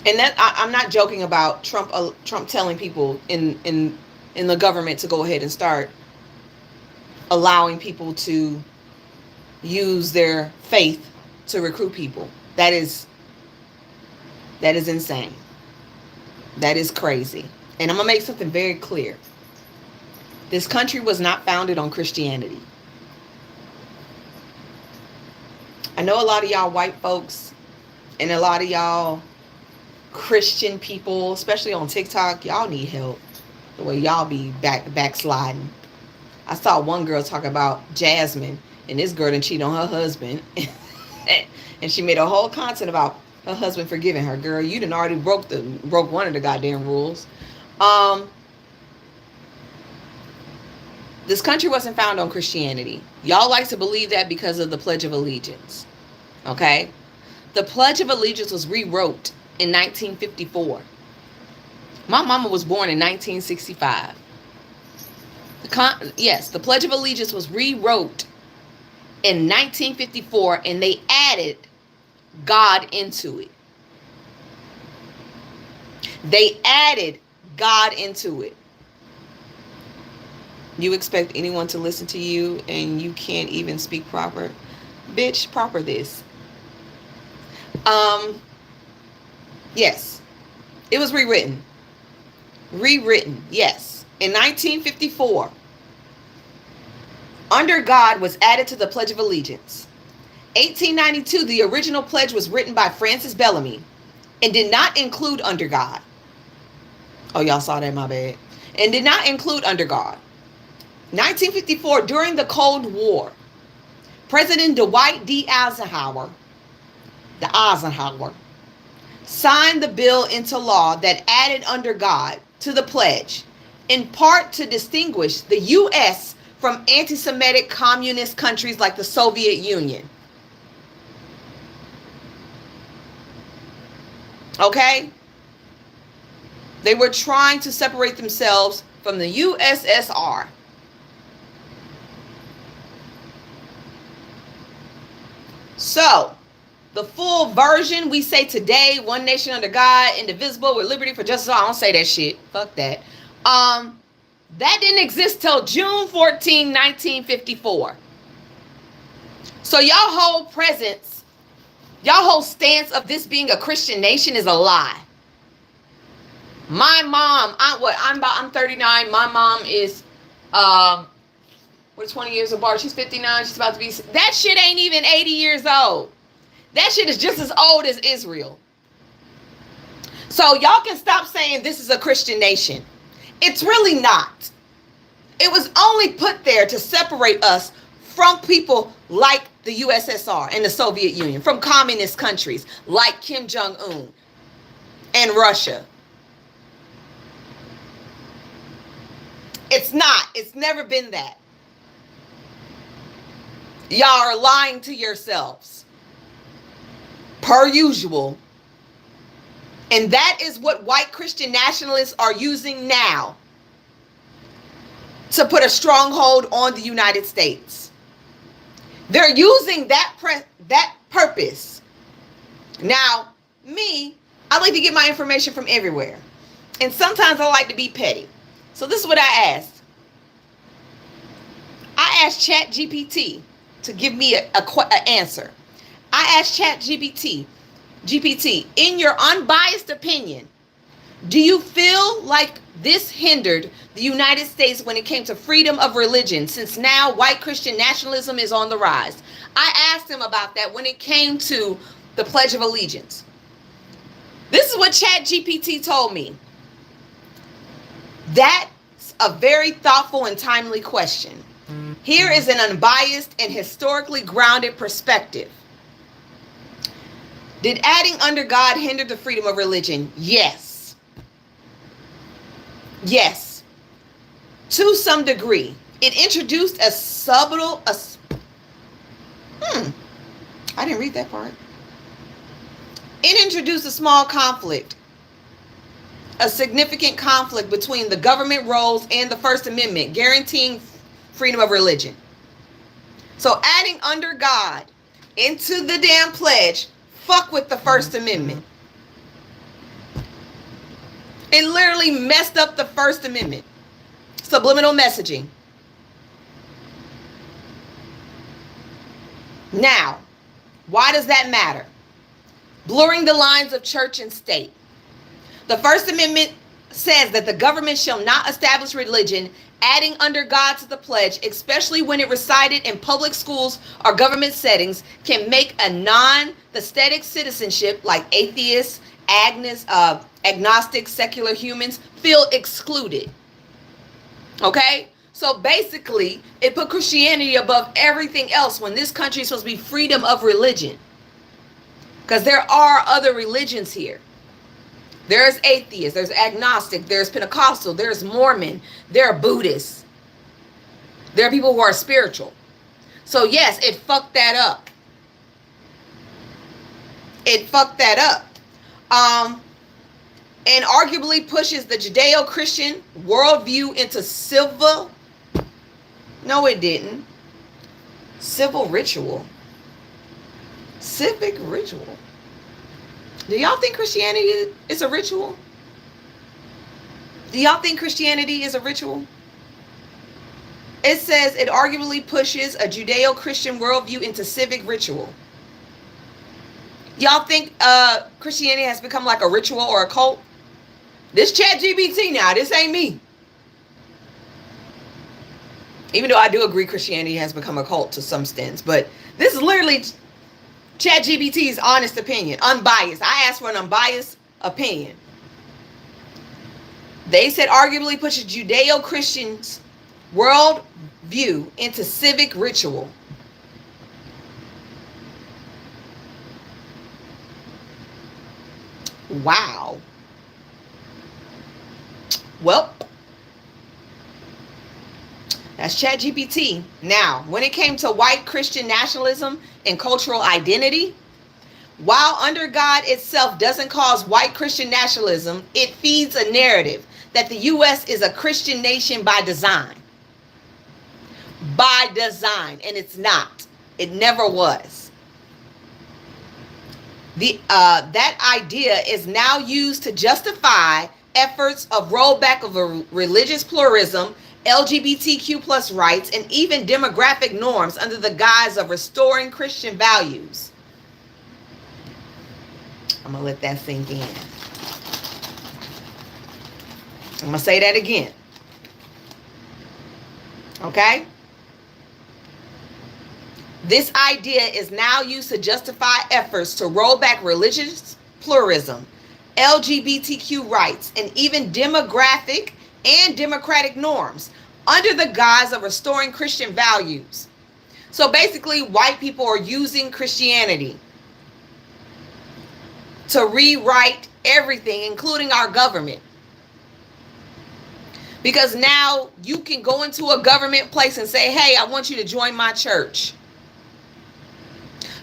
And that I'm not joking about Trump telling people in the government to go ahead and start allowing people to use their faith to recruit people. That is insane. That is crazy. And I'm gonna make something very clear. This country was not founded on Christianity. I know a lot of y'all white folks and a lot of y'all Christian people, especially on TikTok, y'all need help. The way y'all be backsliding. I saw one girl talk about Jasmine And this girl didn't cheat on her husband. And she made a whole content about her husband forgiving her. Girl, you done already broke one of the goddamn rules. This country wasn't found on Christianity. Y'all like to believe that because of the Pledge of Allegiance. Okay? The Pledge of Allegiance was rewrote in 1954. My mama was born in 1965. Yes, the Pledge of Allegiance was rewrote in 1954, and they added God into it. They added God into it. You expect anyone to listen to you and you can't even speak proper? Bitch, proper this. Yes. It was rewritten. Rewritten, yes. In 1954, under God was added to the Pledge of Allegiance. 1892, the original pledge was written by Francis Bellamy and did not include under God. Oh, y'all saw that, my bad. And did not include under God. 1954, during the Cold War, President Dwight D. Eisenhower, signed the bill into law that added under God to the pledge, in part to distinguish the U.S. from anti-Semitic communist countries like the Soviet Union. Okay? They were trying to separate themselves from the USSR. So, the full version, we say today, one nation under God, indivisible, with liberty for justice. I don't say that shit. Fuck that. That didn't exist till June 14, 1954. So y'all whole presence, y'all whole stance of this being a Christian nation is a lie. My mom, I'm 39. My mom is, we're 20 years apart. She's 59. She's about to be, that shit ain't even 80 years old. That shit is just as old as Israel. So y'all can stop saying this is a Christian nation. It's really not. It was only put there to separate us from people like the USSR and the Soviet Union, from communist countries like Kim Jong-un and Russia. It's not. It's never been that. Y'all are lying to yourselves, per usual. And that is what white Christian nationalists are using now to put a stronghold on the United States. They're using that purpose. Now, me, I like to get my information from everywhere. And sometimes I like to be petty. So this is what I asked. I asked ChatGPT to give me an answer. I asked ChatGPT, in your unbiased opinion, do you feel like this hindered the United States when it came to freedom of religion, since now white Christian nationalism is on the rise? I asked him about that when it came to the Pledge of Allegiance. This is what ChatGPT told me. That's a very thoughtful and timely question. Here is an unbiased and historically grounded perspective. Did adding under God hinder the freedom of religion? Yes. Yes. To some degree. It introduced a subtle... I didn't read that part. It introduced a small conflict. A significant conflict between the government roles and the First Amendment, guaranteeing freedom of religion. So adding under God into the damn pledge, fuck with the First Amendment. It literally messed up the First Amendment. Subliminal messaging. Now, why does that matter? Blurring the lines of church and state. The First Amendment says that the government shall not establish religion. Adding under God to the pledge, especially when it recited in public schools or government settings, can make a non-aesthetic citizenship like atheists, agnostics, secular humans feel excluded. Okay? So basically, it put Christianity above everything else when this country is supposed to be freedom of religion. Because there are other religions here. There's atheists, there's agnostic, there's Pentecostal, there's Mormon, there are Buddhists. There are people who are spiritual. So yes, it fucked that up. It fucked that up. And arguably pushes the Judeo-Christian worldview into civil. No, it didn't. Civil ritual. Civic ritual. Do y'all think Christianity is a ritual? Do y'all think Christianity is a ritual? It says it arguably pushes a Judeo-Christian worldview into civic ritual. Y'all think Christianity has become like a ritual or a cult? This ChatGPT now, this ain't me. Even though I do agree Christianity has become a cult to some extent, but this is literally ChatGPT's honest opinion, unbiased. I asked for an unbiased opinion. They said arguably pushes Judeo-Christians' world view into civic ritual. Wow. Well, that's ChatGPT. Now, when it came to white Christian nationalism and cultural identity, while under God itself doesn't cause white Christian nationalism, it feeds a narrative that the U.S. is a Christian nation by design. By design, and it's not. It never was. That idea is now used to justify efforts of rollback of a religious pluralism, LGBTQ plus rights, and even demographic norms under the guise of restoring Christian values. I'm going to let that sink in. I'm going to say that again. Okay? This idea is now used to justify efforts to roll back religious pluralism, LGBTQ rights, and even demographic and democratic norms under the guise of restoring Christian values. So basically, white people are using Christianity to rewrite everything, including our government. Because now you can go into a government place and say, hey, I want you to join my church.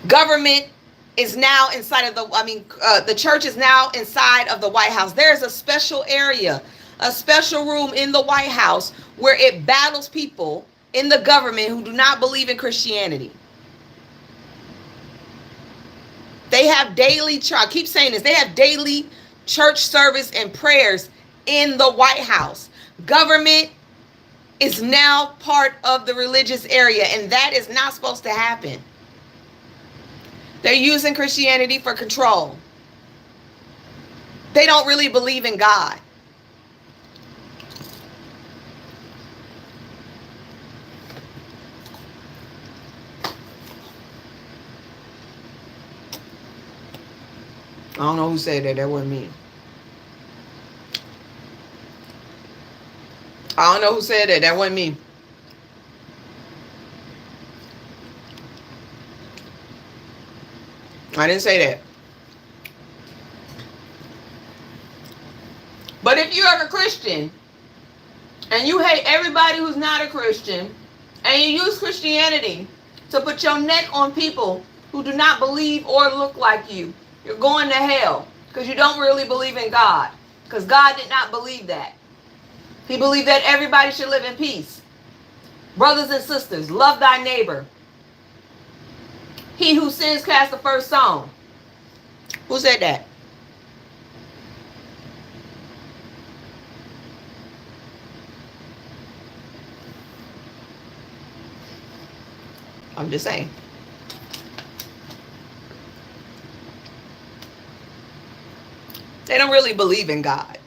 Government is now inside of the church is now inside of the White House. There's a special area, a special room in the White House where it battles people in the government who do not believe in Christianity. They have daily church. I keep saying this. They have daily church service and prayers in the White House. Government is now part of the religious area, and that is not supposed to happen. They're using Christianity for control. They don't really believe in God. I don't know who said that. That wasn't me. I don't know who said that. That wasn't me. I didn't say that. But if you're a Christian and you hate everybody who's not a Christian and you use Christianity to put your neck on people who do not believe or look like you, you're going to hell because you don't really believe in God. Because God did not believe that. He believed that everybody should live in peace. Brothers and sisters, love thy neighbor. He who sins cast the first stone. Who said that? I'm just saying. They don't really believe in God.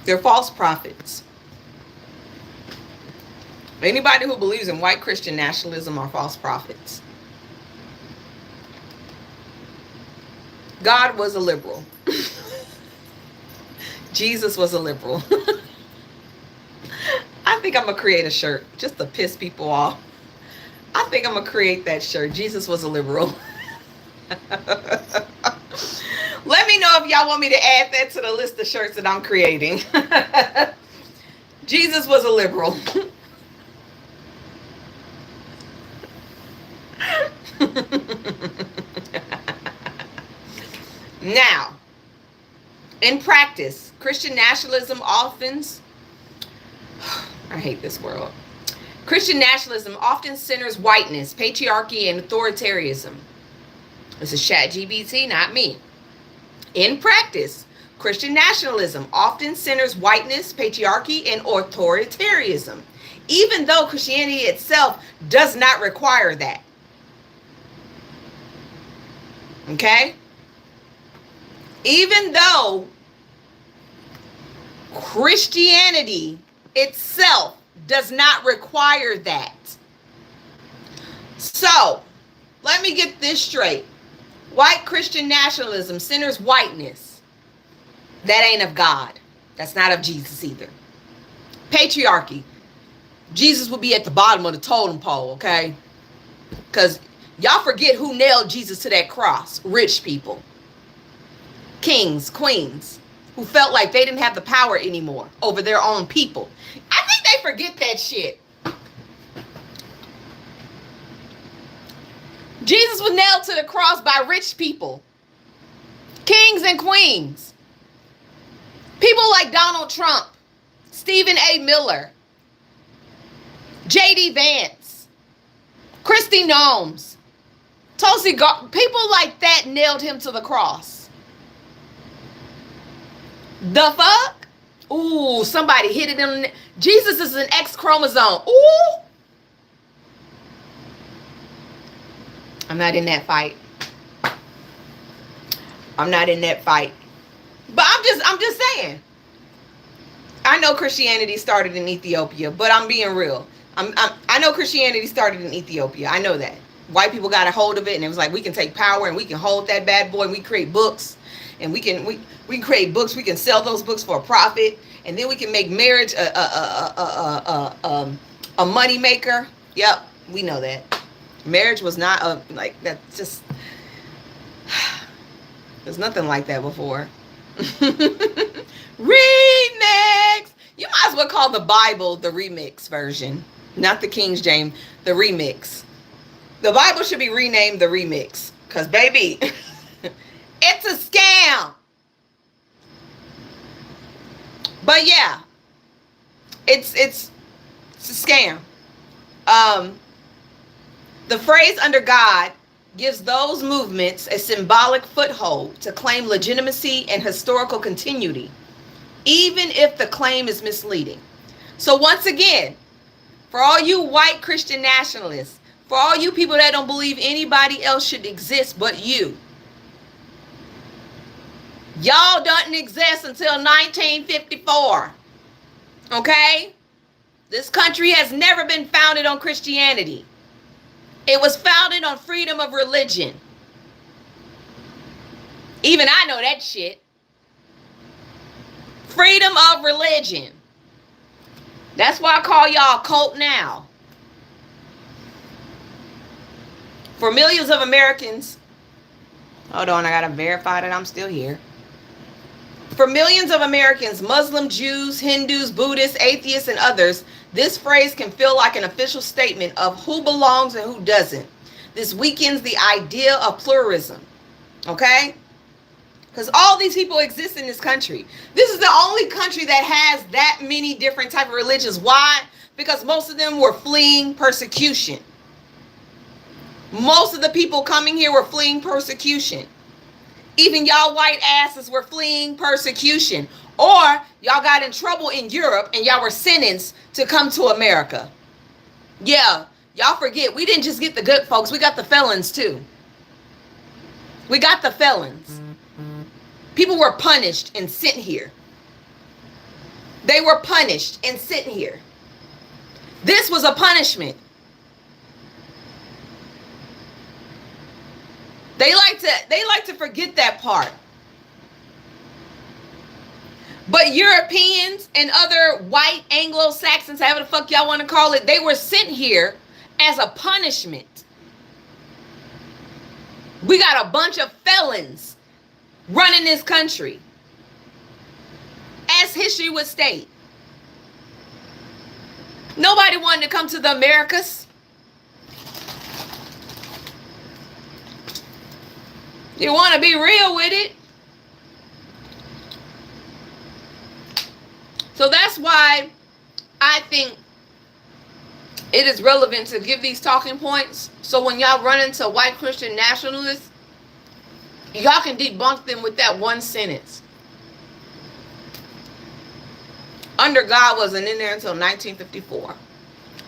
They're false prophets. Anybody who believes in white Christian nationalism are false prophets. God was a liberal. Jesus was a liberal. I think I'm going to create a shirt just to piss people off. I think I'm going to create that shirt. Jesus was a liberal. Let me know if y'all want me to add that to the list of shirts that I'm creating. Jesus was a liberal. Now, in practice, Christian nationalism often, I hate this world. Christian nationalism often centers whiteness, patriarchy, and authoritarianism. This is ChatGPT, not me. In practice, Christian nationalism often centers whiteness, patriarchy, and authoritarianism, even though Christianity itself does not require that. Okay? Even though Christianity itself does not require that. So, let me get this straight. White Christian nationalism centers whiteness. That ain't of God. That's not of Jesus either. Patriarchy. Jesus will be at the bottom of the totem pole, okay? Because y'all forget who nailed Jesus to that cross. Rich people. Kings, queens, who felt like they didn't have the power anymore over their own people. I think they forget that shit. Jesus was nailed to the cross by rich people. Kings and queens. People like Donald Trump, Stephen A. Miller, J.D. Vance, Christy Gnomes, Tulsi Gabbard. People like that nailed him to the cross. The fuck? Ooh, somebody hit it in. Jesus is an X chromosome. Ooh. I'm not in that fight. I'm not in that fight. But I'm just saying. I know Christianity started in Ethiopia, but I'm being real. I know Christianity started in Ethiopia. I know that. White people got a hold of it, and it was like, we can take power and we can hold that bad boy, and we create books. And we can create books. We can sell those books for a profit, and then we can make marriage a money maker. Yep, we know that. Marriage was not like that. Just there's nothing like that before. Remix. You might as well call the Bible the remix version, not the King James. The remix. The Bible should be renamed the remix, cause baby. It's a scam. But yeah, it's a scam. The phrase "under God" gives those movements a symbolic foothold to claim legitimacy and historical continuity, even if the claim is misleading. So once again, for all you white Christian nationalists, for all you people that don't believe anybody else should exist but you, y'all didn't exist until 1954. Okay? This country has never been founded on Christianity. It was founded on freedom of religion. Even I know that shit. Freedom of religion. That's why I call y'all cult now. For millions of Americans, hold on, I gotta verify that I'm still here. For millions of Americans, Muslim, Jews, Hindus, Buddhists, atheists, and others, this phrase can feel like an official statement of who belongs and who doesn't. This weakens the idea of pluralism, okay? Because all these people exist in this country. This is the only country that has that many different type of religions. Why? Because most of them were fleeing persecution. Most of the people coming here were fleeing persecution. Even y'all white asses were fleeing persecution. Or y'all got in trouble in Europe and y'all were sentenced to come to America. Yeah, y'all forget, we didn't just get the good folks, we got the felons too. We got the felons. People were punished and sent here. They were punished and sent here. This was a punishment. They like to forget that part. But Europeans and other white Anglo-Saxons, however the fuck y'all want to call it, they were sent here as a punishment. We got a bunch of felons running this country, as history would state. Nobody wanted to come to the Americas. You want to be real with it? So that's why I think it is relevant to give these talking points. So when y'all run into white Christian nationalists, y'all can debunk them with that one sentence. Under God wasn't in there until 1954.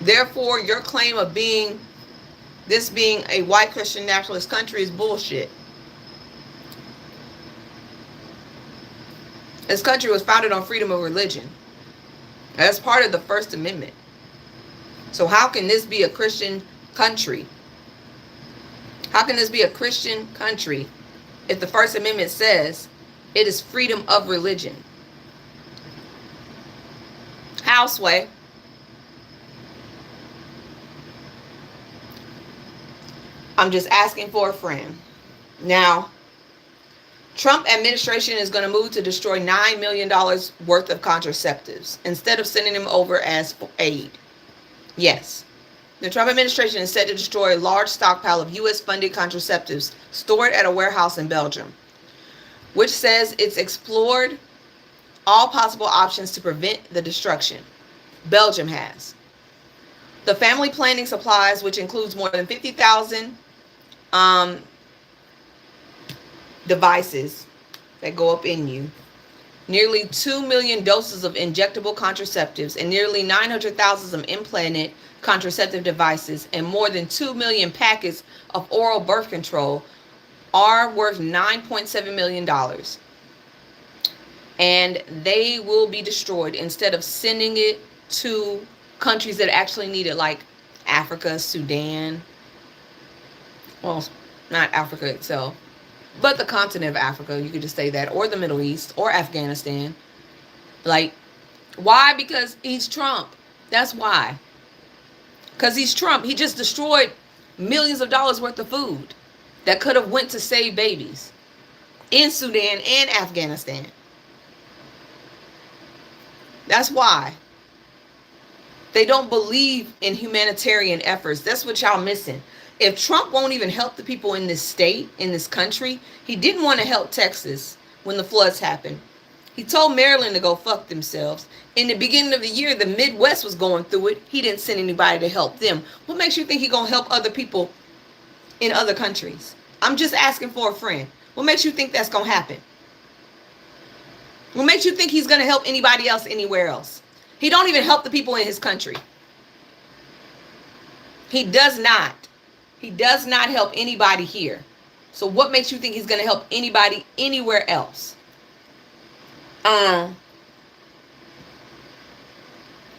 Therefore, your claim of this being a white Christian nationalist country is bullshit. This country was founded on freedom of religion. That's part of the First Amendment. So how can this be a Christian country? How can this be a Christian country if the First Amendment says it is freedom of religion? Houseway. I'm just asking for a friend. Now, Trump administration is going to move to destroy $9 million worth of contraceptives instead of sending them over as aid. Yes. The Trump administration is set to destroy a large stockpile of U.S.-funded contraceptives stored at a warehouse in Belgium, which says it's explored all possible options to prevent the destruction. Belgium has. The family planning supplies, which includes more than 50,000 devices that go up in you, nearly 2 million doses of injectable contraceptives, and nearly 900,000 of implanted contraceptive devices, and more than 2 million packets of oral birth control are worth $9.7 million. And they will be destroyed instead of sending it to countries that actually need it, like Africa, Sudan. Well, not Africa itself, but the continent of Africa. You could just say that. Or the Middle East. Or Afghanistan. Like, why? Because he's Trump. That's why. Because he's Trump. He just destroyed millions of dollars worth of food that could have went to save babies in Sudan and Afghanistan. That's why. They don't believe in humanitarian efforts. That's what y'all missing. If Trump won't even help the people in this state, in this country, he didn't want to help Texas when the floods happened. He told Maryland to go fuck themselves. In the beginning of the year, the Midwest was going through it. He didn't send anybody to help them. What makes you think he's going to help other people in other countries? I'm just asking for a friend. What makes you think that's going to happen? What makes you think he's going to help anybody else anywhere else? He don't even help the people in his country. He does not. He does not help anybody here. So what makes you think he's going to help anybody anywhere else? And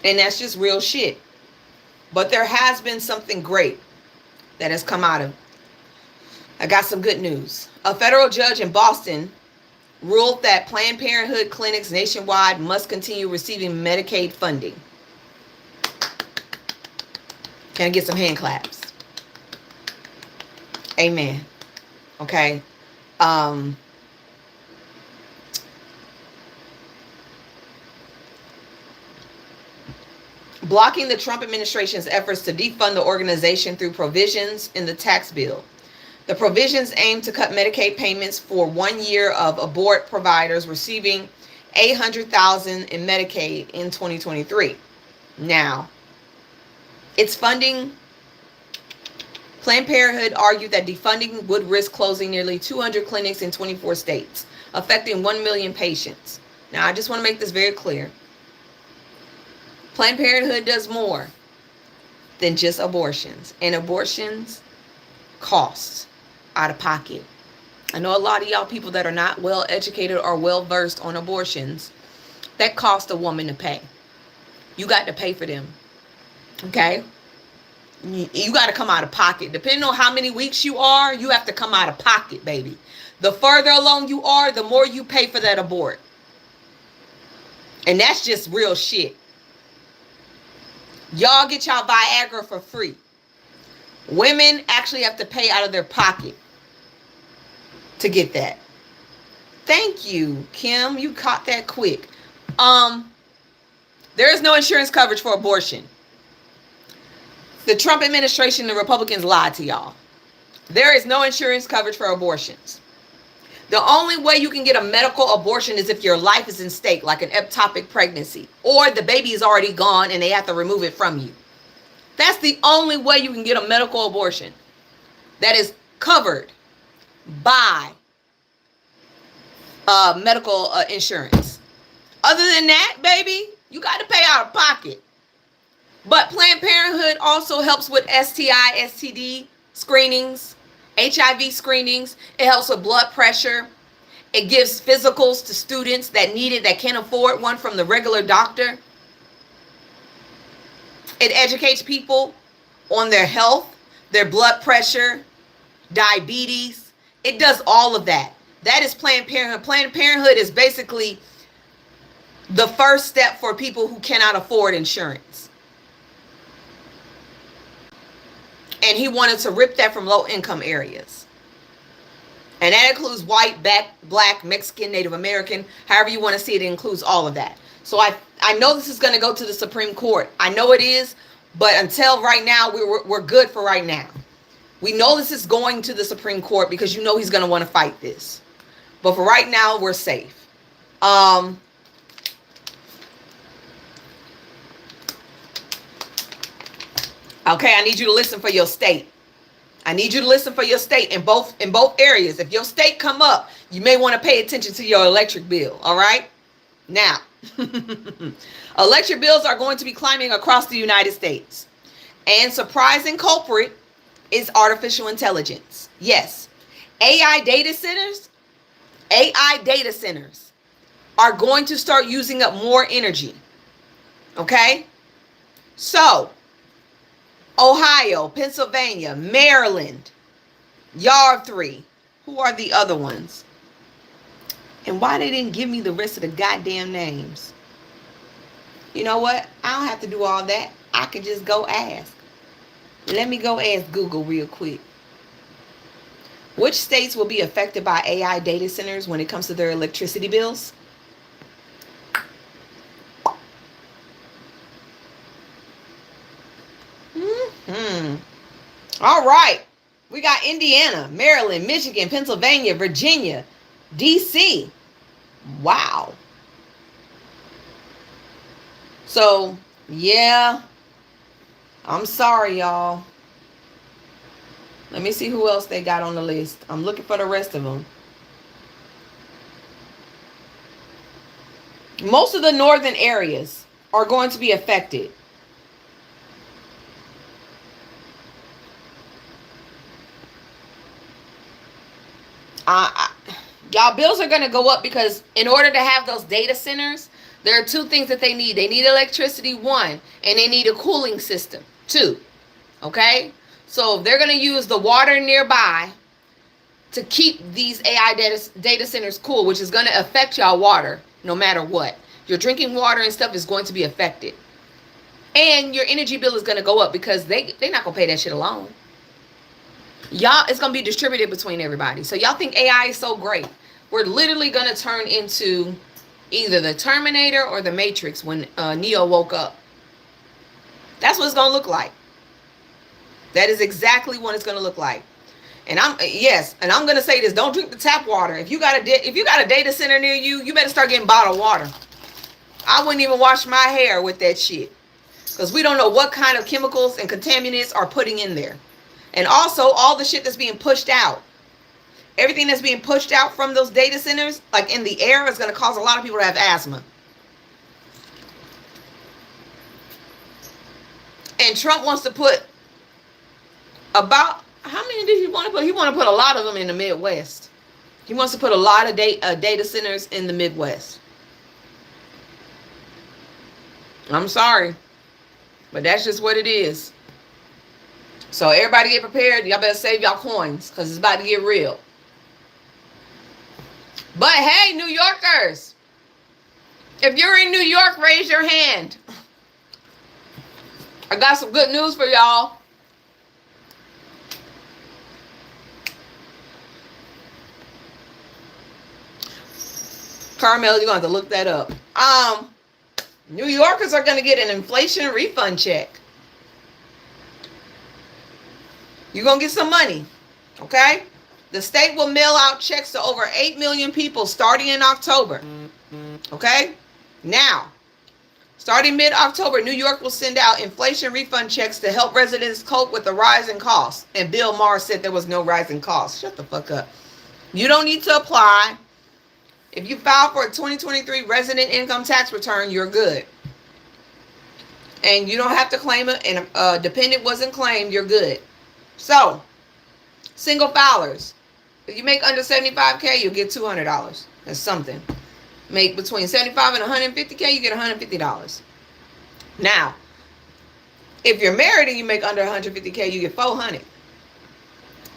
that's just real shit. But there has been something great that has come out of it. I got some good news. A federal judge in Boston ruled that Planned Parenthood clinics nationwide must continue receiving Medicaid funding. Can I get some hand claps? Amen. Okay. Blocking the Trump administration's efforts to defund the organization through provisions in the tax bill. The provisions aim to cut Medicaid payments for 1 year of abort providers receiving $800,000 in Medicaid in 2023. Now, its funding. Planned Parenthood argued that defunding would risk closing nearly 200 clinics in 24 states, affecting 1 million patients. Now, I just want to make this very clear. Planned Parenthood does more than just abortions, and abortions cost out of pocket. I know a lot of y'all people that are not well educated or well versed on abortions, that cost a woman to pay. You got to pay for them. Okay? You got to come out of pocket. Depending on how many weeks you are, you have to come out of pocket, baby. The further along you are, the more you pay for that abort. And that's just real shit. Y'all get y'all Viagra for free. Women actually have to pay out of their pocket to get that. Thank you, Kim. You caught that quick. There is no insurance coverage for abortion. The Trump administration, the Republicans lied to y'all. There is no insurance coverage for abortions. The only way you can get a medical abortion is if your life is in stake, like an ectopic pregnancy, or the baby is already gone and they have to remove it from you. That's the only way you can get a medical abortion that is covered by medical insurance. Other than that, baby, you got to pay out of pocket. But Planned Parenthood also helps with STI, STD screenings, HIV screenings. It helps with blood pressure. It gives physicals to students that need it, that can't afford one from the regular doctor. It educates people on their health, their blood pressure, diabetes. It does all of that. That is Planned Parenthood. Planned Parenthood is basically the first step for people who cannot afford insurance. And he wanted to rip that from low-income areas. And that includes white, black, Mexican, Native American, however you want to see it, it includes all of that. So I know this is going to go to the Supreme Court. I know it is, but until right now, we're good for right now. We know this is going to the Supreme Court because you know he's going to want to fight this. But for right now, we're safe. Okay, I need you to listen for your state. I need you to listen for your state in both areas. If your state come up, you may want to pay attention to your electric bill. All right. Now, electric bills are going to be climbing across the United States. And surprising culprit is artificial intelligence. Yes. AI data centers are going to start using up more energy. Okay? So, Ohio, Pennsylvania, Maryland, y'all 3. Who are the other ones? And why they didn't give me the rest of the goddamn names? You know what? I don't have to do all that. I can just go ask. Let me go ask Google real quick. Which states will be affected by AI data centers when it comes to their electricity bills? All right. We got Indiana, Maryland, Michigan, Pennsylvania, Virginia, DC. Wow. So, yeah. I'm sorry, y'all. Let me see who else they got on the list. I'm looking for the rest of them. Most of the northern areas are going to be affected. Y'all bills are going to go up because in order to have those data centers, there are 2 things that they need. They need electricity, 1, and they need a cooling system, 2. Okay? So they're going to use the water nearby to keep these AI data centers cool, which is going to affect y'all water no matter what. Your drinking water and stuff is going to be affected. And your energy bill is going to go up because they're not going to pay that shit alone. Y'all, it's going to be distributed between everybody. So y'all think AI is so great. We're literally going to turn into either the Terminator or the Matrix when Neo woke up. That's what it's going to look like. That is exactly what it's going to look like. And I'm going to say this, don't drink the tap water. If you got a data center near you, you better start getting bottled water. I wouldn't even wash my hair with that shit. Because we don't know what kind of chemicals and contaminants are putting in there. And also, all the shit that's being pushed out. Everything that's being pushed out from those data centers, like in the air, is going to cause a lot of people to have asthma. And Trump wants to put about, how many did he want to put? He want to put a lot of them in the Midwest. He wants to put a lot of data centers in the Midwest. I'm sorry, but that's just what it is. So everybody get prepared. Y'all better save y'all coins because it's about to get real. But hey, New Yorkers, If you're in New York, raise your hand. I got some good news for y'all. Carmel, you're going to have to look that up. New Yorkers are going to get an inflation refund check. You're going to get some money, okay? The state will mail out checks to over 8 million people starting in October, okay? Now, starting mid-October, New York will send out inflation refund checks to help residents cope with the rise in costs. And Bill Maher said there was no rise in costs. Shut the fuck up. You don't need to apply. If you file for a 2023 resident income tax return, you're good. And you don't have to claim it, and a dependent wasn't claimed, you're good. So, single filers, if you make under 75K, you'll get $200. That's something. Make between 75 and 150K, you get $150. Now, if you're married and you make under 150K, you get $400.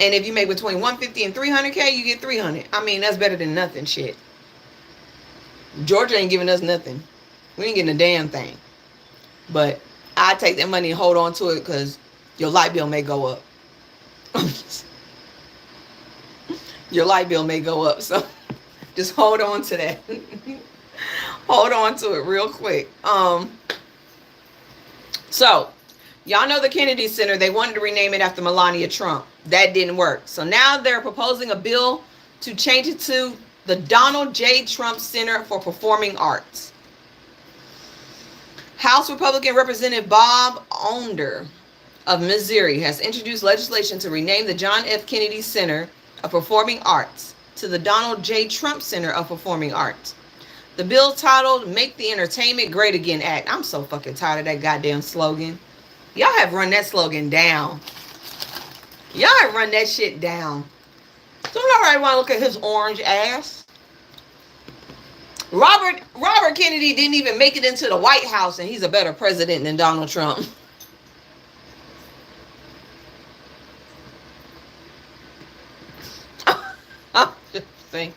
And if you make between 150 and 300K, you get $300. I mean, that's better than nothing, shit. Georgia ain't giving us nothing. We ain't getting a damn thing. But I take that money and hold on to it because your light bill may go up. Your light bill may go up, so just hold on to that. Hold on to it real quick. So y'all know the Kennedy Center, they wanted to rename it after Melania Trump. That didn't work. So now they're proposing a bill to change it to the Donald J. Trump Center for Performing Arts. House Republican Representative Bob Onder of Missouri has introduced legislation to rename the John F. Kennedy Center of Performing Arts to the Donald J. Trump Center of Performing Arts. The bill titled Make the Entertainment Great Again Act. I'm so fucking tired of that goddamn slogan. Y'all have run that slogan down. Y'all have run that shit down. So nobody want to look at his orange ass. Robert Kennedy didn't even make it into the White House, and he's a better president than Donald Trump. I'm just saying.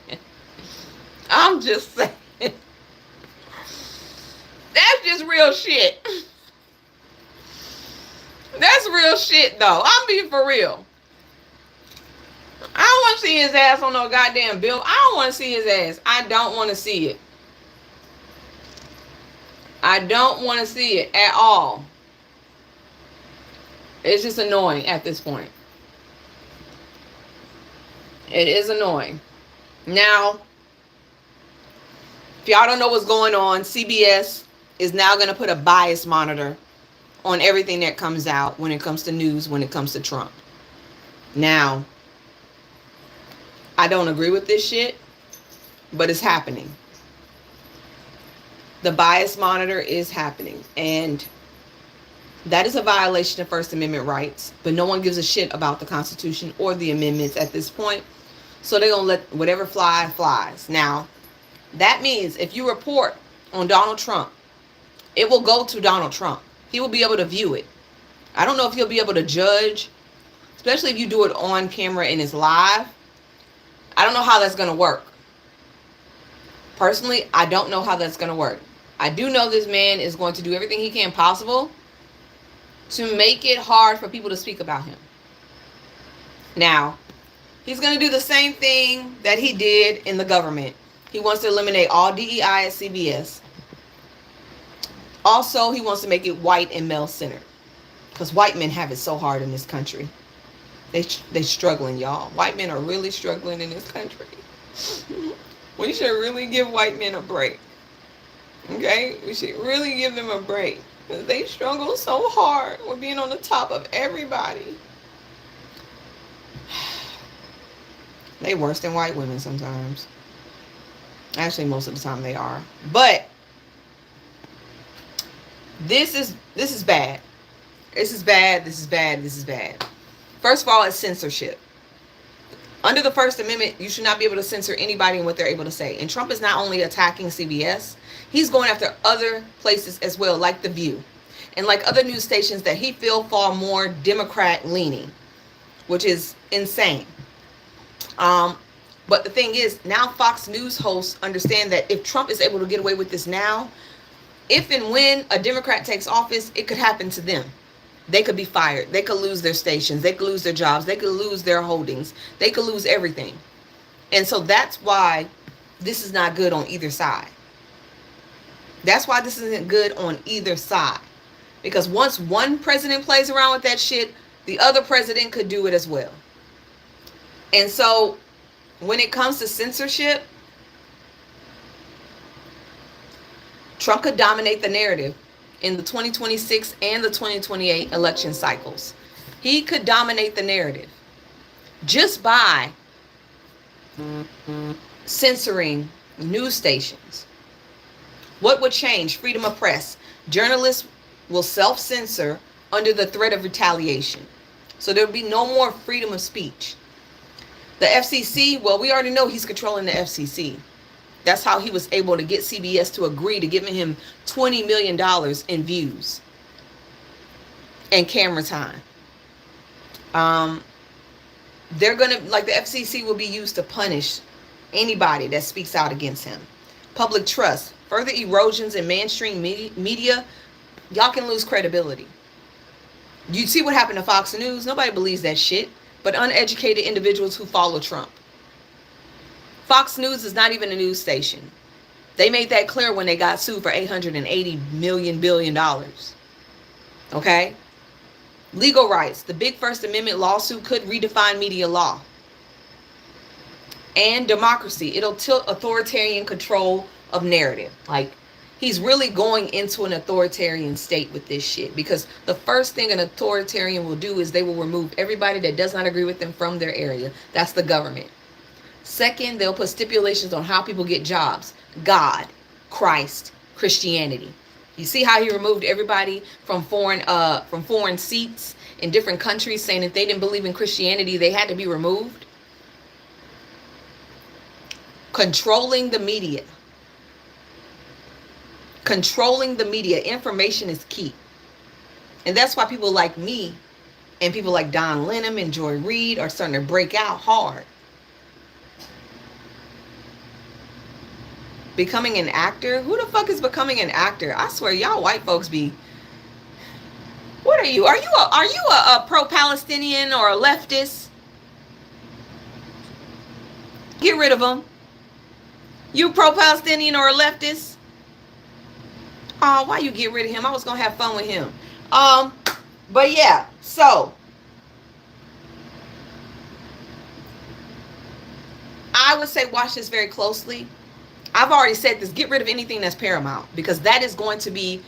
I'm just saying. That's just real shit. That's real shit, though. I'm being for real. I don't want to see his ass on no goddamn bill. I don't want to see his ass. I don't want to see it. I don't want to see it at all. It's just annoying at this point. It is annoying. Now, if y'all don't know what's going on, CBS is now going to put a bias monitor on everything that comes out when it comes to news, when it comes to Trump. Now, I don't agree with this shit, but it's happening. The bias monitor is happening, and that is a violation of First Amendment rights, but no one gives a shit about the Constitution or the amendments at this point, so they're going to let whatever fly flies. Now, that means if you report on Donald Trump, it will go to Donald Trump. He will be able to view it. I don't know if he'll be able to judge, especially if you do it on camera and it's live. I don't know how that's going to work. Personally, I don't know how that's going to work. I do know this man is going to do everything he can possible to make it hard for people to speak about him. Now, he's going to do the same thing that he did in the government. He wants to eliminate all DEI at CBS. Also, he wants to make it white and male-centered, because white men have it so hard in this country. They struggling, y'all. White men are really struggling in this country. We should really give white men a break. Okay? We should really give them a break, because they struggle so hard with being on the top of everybody. They worse than white women sometimes. Actually, most of the time they are. But this is bad. This is bad. This is bad. This is bad. First of all, it's censorship. Under the First Amendment, you should not be able to censor anybody and what they're able to say. And Trump is not only attacking CBS, he's going after other places as well, like The View, and like other news stations that he feels far more Democrat leaning, which is insane. But the thing is, now Fox News hosts understand that if Trump is able to get away with this now, if and when a Democrat takes office, it could happen to them. They could be fired. They could lose their stations. They could lose their jobs. They could lose their holdings. They could lose everything. And so that's why this is not good on either side. That's why this isn't good on either side. Because once one president plays around with that shit, the other president could do it as well. And so when it comes to censorship, Trump could dominate the narrative in the 2026 and the 2028 election cycles. He could dominate the narrative just by censoring news stations. What would change? Freedom of press. Journalists will self-censor under the threat of retaliation. So there will be no more freedom of speech. The FCC, well, we already know he's controlling the FCC. That's how he was able to get CBS to agree to giving him $20 million in views and camera time. They're going to, like, the FCC will be used to punish anybody that speaks out against him. Public trust. Further erosions in mainstream media, y'all can lose credibility. You see what happened to Fox News? Nobody believes that shit, but uneducated individuals who follow Trump. Fox News is not even a news station. They made that clear when they got sued for $880 billion. Okay? Legal rights. The big First Amendment lawsuit could redefine media law. And democracy. It'll tilt authoritarian control of narrative. Like, he's really going into an authoritarian state with this shit. Because the first thing an authoritarian will do is they will remove everybody that does not agree with them from their area. That's the government. Second, they'll put stipulations on how people get jobs. God, Christ, Christianity. You see how he removed everybody from foreign seats in different countries, saying if they didn't believe in Christianity, they had to be removed? Controlling the media. Controlling the media. Information is key. And that's why people like me and people like Don Lenham and Joy Reid are starting to break out hard. Becoming an actor? Who the fuck is becoming an actor? I swear, y'all white folks be... What are you? Are you a pro-Palestinian or a leftist? Get rid of them. You pro-Palestinian or a leftist? Oh, why you get rid of him? I was going to have fun with him. But yeah, so I would say watch this very closely. I've already said this. Get rid of anything that's paramount, because that is going to be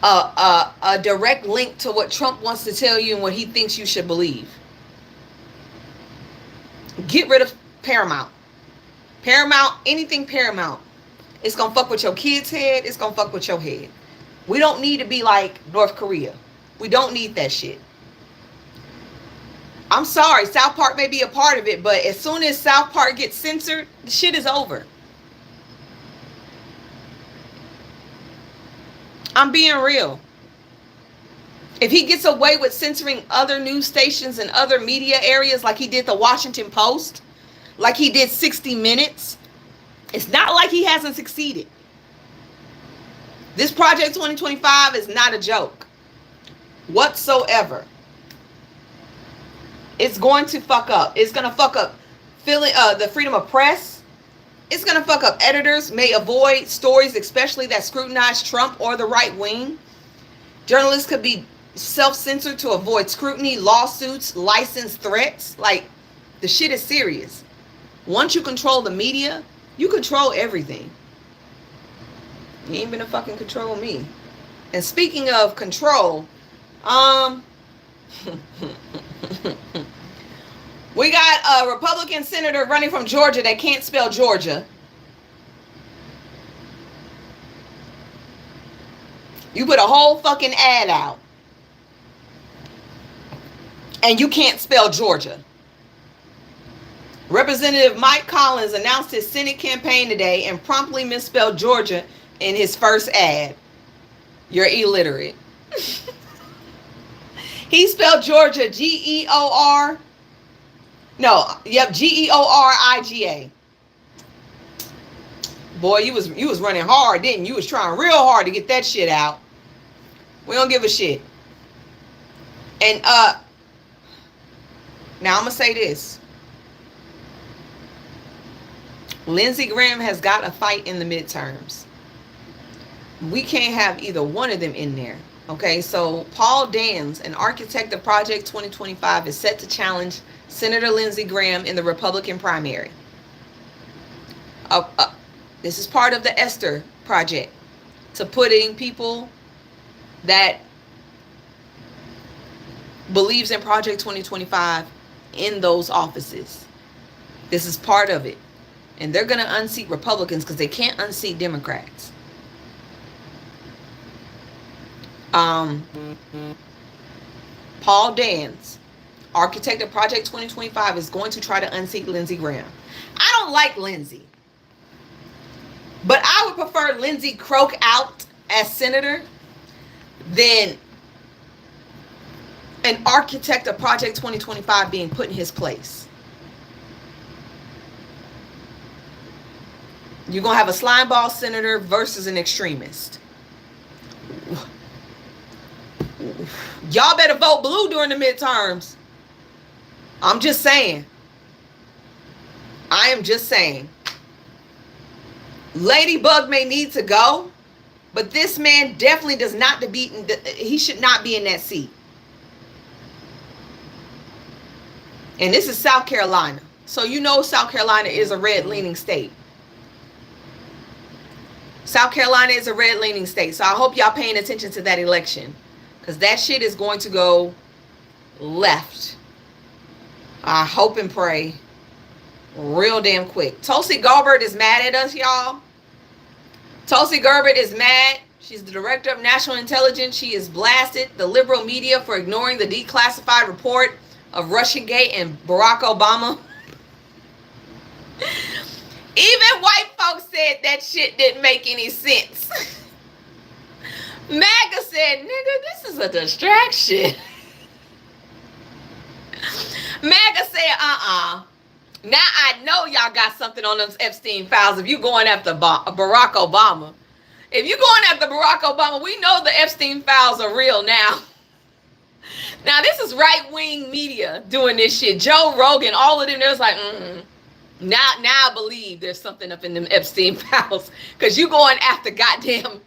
a direct link to what Trump wants to tell you and what he thinks you should believe. Get rid of paramount. Paramount, anything paramount. It's going to fuck with your kid's head. It's going to fuck with your head. We don't need to be like North Korea. We don't need that shit. I'm sorry, South Park may be a part of it, but as soon as South Park gets censored, the shit is over. I'm being real. If he gets away with censoring other news stations and other media areas like he did the Washington Post, like he did 60 Minutes, it's not like he hasn't succeeded. This Project 2025 is not a joke whatsoever. It's going to fuck up. It's going to fuck up the freedom of press. It's going to fuck up editors may avoid stories, especially that scrutinize Trump or the right wing. Journalists could be self-censored to avoid scrutiny, lawsuits, license threats. Like, the shit is serious. Once you control the media, you control everything. You ain't gonna fucking control me. And speaking of control, we got a Republican senator running from Georgia that can't spell Georgia. You put a whole fucking ad out and you can't spell Georgia. Representative Mike Collins announced his Senate campaign today and promptly misspelled Georgia in his first ad. You're illiterate. He spelled Georgia Georgia. No, yep, Georiga. Boy, you was running hard, didn't you? You was trying real hard to get that shit out. We don't give a shit. And now I'm gonna say this. Lindsey Graham has got a fight in the midterms. We can't have either one of them in there. Okay, so Paul Dans, an architect of Project 2025, is set to challenge Senator Lindsey Graham in the Republican primary. This is part of the Esther Project, to putting people that believes in Project 2025 in those offices. This is part of it. And they're going to unseat Republicans because they can't unseat Democrats. Paul Dans, architect of Project 2025, is going to try to unseat Lindsey Graham. I don't like Lindsey, but I would prefer Lindsey croak out as senator than an architect of Project 2025 being put in his place. You're going to have a slimeball senator versus an extremist. Y'all better vote blue during the midterms. I'm just saying. I am just saying. Ladybug may need to go, but this man definitely does not he should not be in that seat. And this is South Carolina. So you know South Carolina is a red-leaning state. South Carolina is a red-leaning state. So I hope y'all paying attention to that election, because that shit is going to go left. I hope and pray real damn quick. Tulsi Gabbard is mad at us, y'all. Tulsi Gabbard is mad. She's the director of national intelligence. She has blasted the liberal media for ignoring the declassified report of Russiagate and Barack Obama. Even white folks said that shit didn't make any sense. MAGA said, nigga, this is a distraction. MAGA said, now I know y'all got something on those Epstein files if you going after Barack Obama. If you going after Barack Obama, we know the Epstein files are real now. Now, this is right-wing media doing this shit. Joe Rogan, all of them, there's like, Now I believe there's something up in them Epstein files, because you going after goddamn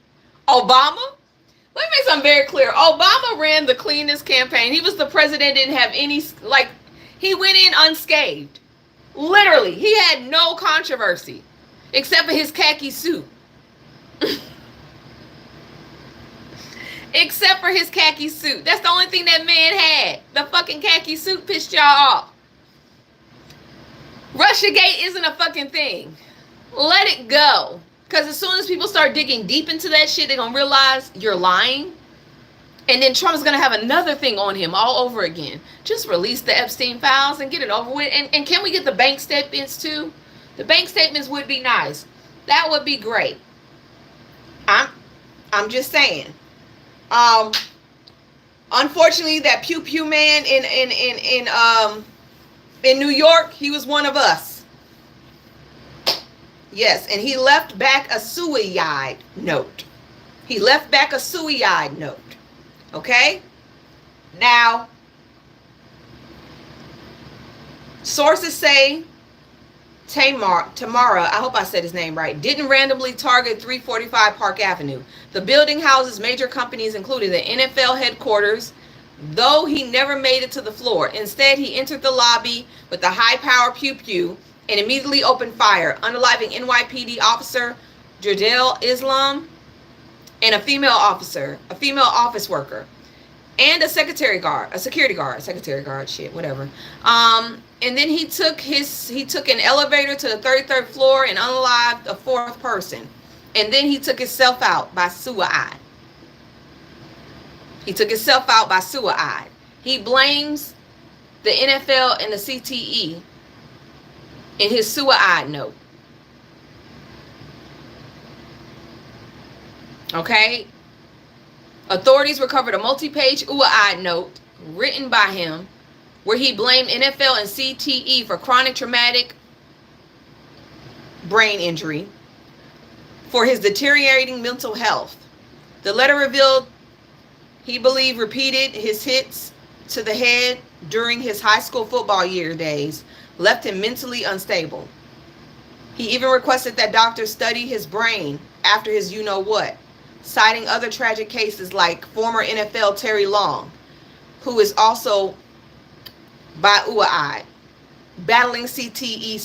Obama? Let me make something very clear. Obama ran the cleanest campaign. He was the president, didn't have any, like, he went in unscathed. Literally, he had no controversy except for his khaki suit. Except for his khaki suit. That's the only thing that man had. The fucking khaki suit pissed y'all off. Russiagate isn't a fucking thing. Let it go. Because as soon as people start digging deep into that shit, they're going to realize you're lying. And then Trump's going to have another thing on him all over again. Just release the Epstein files and get it over with. And can we get the bank statements too? The bank statements would be nice. That would be great. I'm just saying. Unfortunately, that Pew Pew man in New York, he was one of us. Yes, and he left back a suicide note. He left back a suicide note. Okay? Now, sources say Tamara, I hope I said his name right, didn't randomly target 345 Park Avenue. The building houses major companies, including the NFL headquarters, though he never made it to the floor. Instead, he entered the lobby with the high-power pew-pew and immediately opened fire, unaliving NYPD officer Jadel Islam and a female office worker, and a security guard, shit, whatever. And then he took an elevator to the 33rd floor and unalived a fourth person. And then he took himself out by suicide. He blames the NFL and the CTE in his suicide note. Okay? Authorities recovered a multi-page suicide note written by him where he blamed NFL and CTE for chronic traumatic brain injury for his deteriorating mental health. The letter revealed he believed repeated his hits to the head during his high school football year days left him mentally unstable. He even requested that doctors study his brain after his you-know-what, citing other tragic cases like former NFL Terry Long, who is also blue-eyed, battling CTE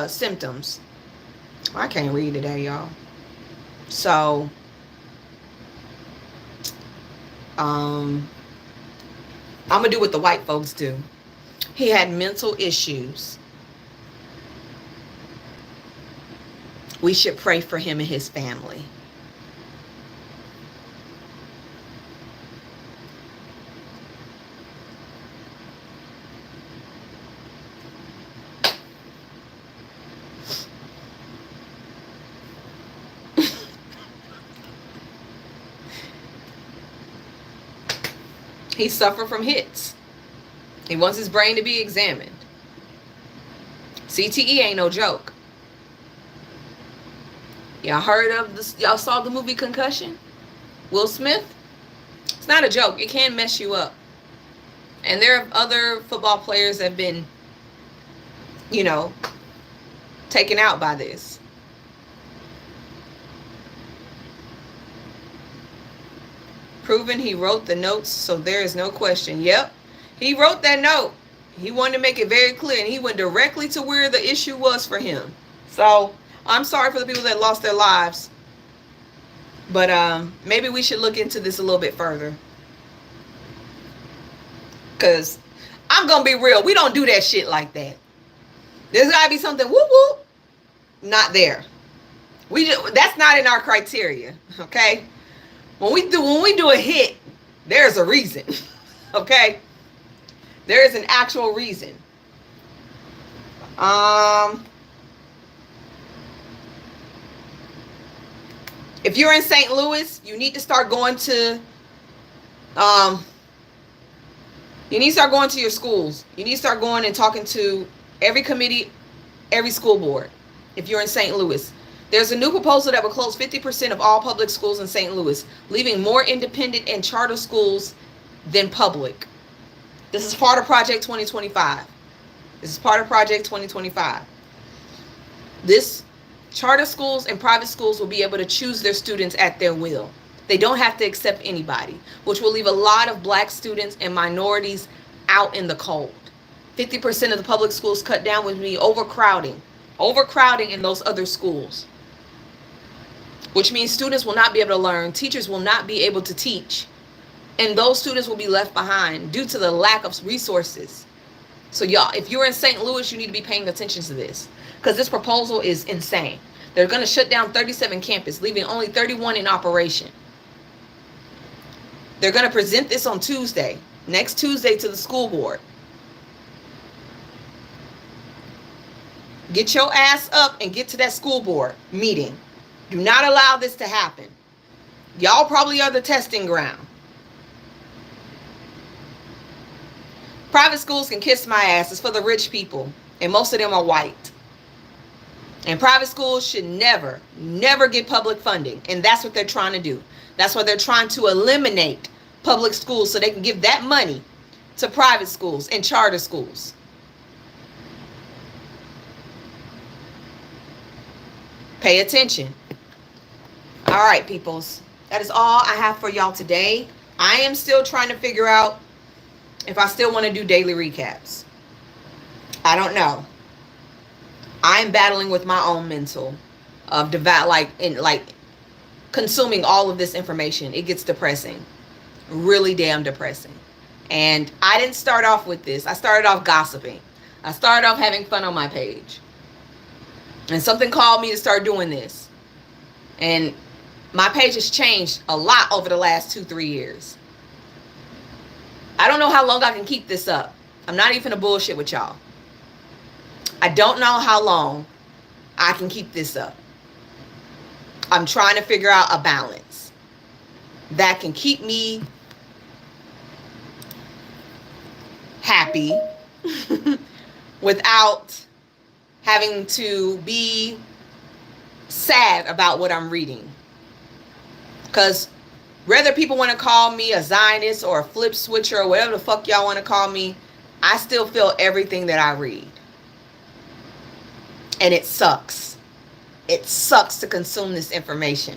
symptoms. I can't read today, y'all. So, I'm going to do what the white folks do. He had mental issues. We should pray for him and his family. He suffered from hits. He wants his brain to be examined. CTE ain't no joke. Y'all heard of this? Y'all saw the movie Concussion? Will Smith? It's not a joke. It can mess you up. And there are other football players that have been, you know, taken out by this. Proven he wrote the notes, so there is no question. Yep, he wrote that note. He wanted to make it very clear, and he went directly to where the issue was for him. So I'm sorry for the people that lost their lives, but maybe we should look into this a little bit further. Because I'm going to be real. We don't do that shit like that. There's got to be something whoop-whoop. Not there. That's not in our criteria, okay? When we do a hit, there's a reason. Okay? There is an actual reason. If you're in St. Louis, you need to start going to your schools. You need to start going and talking to every committee, every school board. If you're in St. Louis, there's a new proposal that will close 50% of all public schools in St. Louis, leaving more independent and charter schools than public. This is part of Project 2025. This charter schools and private schools will be able to choose their students at their will. They don't have to accept anybody, which will leave a lot of black students and minorities out in the cold. 50% of the public schools cut down would be overcrowding in those other schools, which means students will not be able to learn, teachers will not be able to teach, and those students will be left behind due to the lack of resources. So y'all, if you're in St. Louis, you need to be paying attention to this, because this proposal is insane. They're going to shut down 37 campuses, leaving only 31 in operation. They're going to present this on Tuesday, next Tuesday, to the school board. Get your ass up and get to that school board meeting. Do not allow this to happen. Y'all probably are the testing ground. Private schools can kiss my ass. It's for the rich people, and most of them are white. And private schools should never get public funding, and that's what they're trying to do. That's why they're trying to eliminate public schools so they can give that money to private schools and charter schools. Pay attention. All right, peoples. That is all I have for y'all today. I am still trying to figure out if I still want to do daily recaps. I don't know. I'm battling with my own mental of consuming all of this information. It gets depressing. Really damn depressing. And I didn't start off with this. I started off gossiping. I started off having fun on my page. And something called me to start doing this. And my page has changed a lot over the last 2-3 years. I don't know how long I can keep this up. I'm not even a bullshit with y'all. I don't know how long I can keep this up. I'm trying to figure out a balance that can keep me happy without having to be sad about what I'm reading. Because whether people want to call me a Zionist or a flip switcher or whatever the fuck y'all want to call me, I still feel everything that I read. And it sucks. It sucks to consume this information.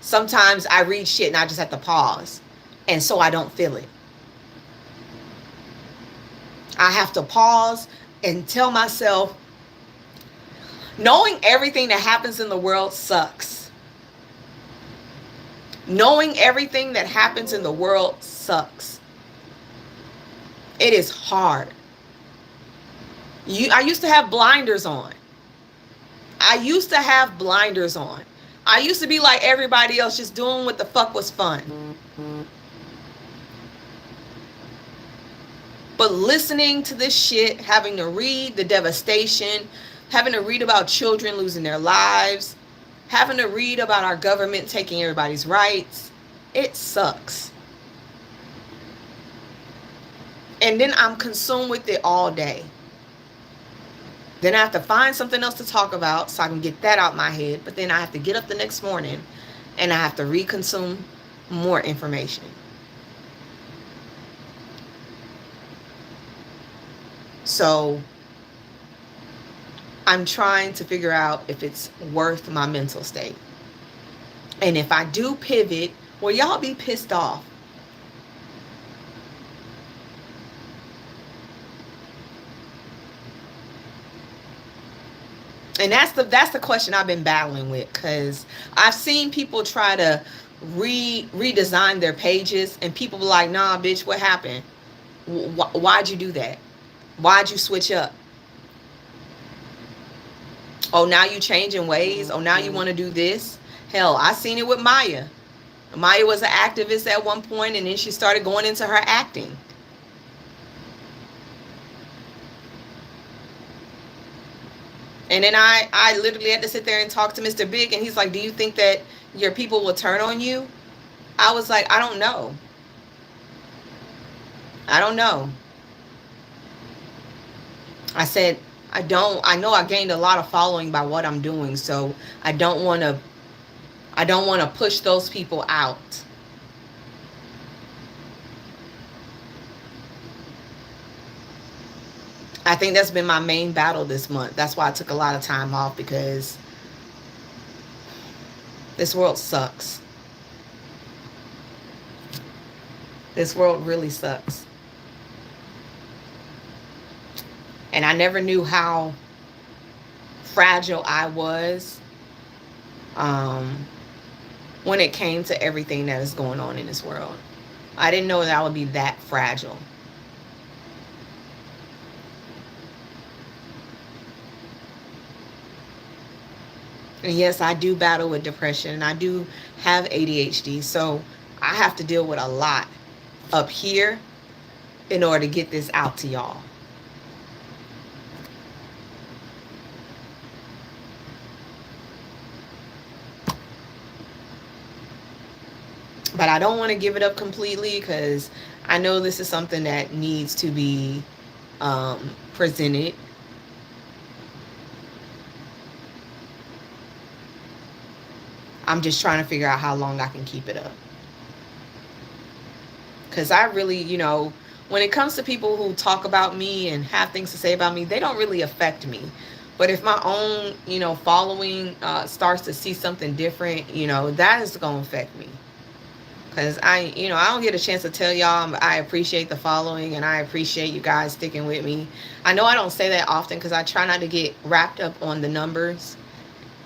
Sometimes I read shit and I just have to pause. And so I don't feel it. I have to pause and tell myself, knowing everything that happens in the world sucks. Knowing everything that happens in the world sucks. It is hard. I used to have blinders on. I used to have blinders on. I used to be like everybody else, just doing what the fuck was fun. But listening to this shit, having to read the devastation, having to read about children losing their lives, having to read about our government taking everybody's rights, it sucks. And then I'm consumed with it all day. Then I have to find something else to talk about so I can get that out my head. But then I have to get up the next morning and I have to reconsume more information. So I'm trying to figure out if it's worth my mental state. And if I do pivot, will y'all be pissed off? And that's the question I've been battling with, because I've seen people try to redesign their pages, and people be like, nah, bitch, what happened? Why'd you do that? Why'd you switch up? Oh, now you changing ways? Oh, now you want to do this? Hell, I seen it with Maya. Maya was an activist at one point, and then she started going into her acting. And then I literally had to sit there and talk to Mr. Big, and he's like, do you think that your people will turn on you? I was like, I don't know. I don't know. I said, I know I gained a lot of following by what I'm doing, so I don't want to push those people out. I think that's been my main battle this month. That's why I took a lot of time off, because this world sucks. This world really sucks. And I never knew how fragile I was when it came to everything that is going on in this world. I didn't know that I would be that fragile. And yes, I do battle with depression, and I do have ADHD, so I have to deal with a lot up here in order to get this out to y'all. But I don't want to give it up completely, because I know this is something that needs to be presented. I'm just trying to figure out how long I can keep it up. Because I really, when it comes to people who talk about me and have things to say about me, they don't really affect me. But if my own, following starts to see something different, that is going to affect me. Because I don't get a chance to tell y'all I appreciate the following, and I appreciate you guys sticking with me. I know I don't say that often, because I try not to get wrapped up on the numbers.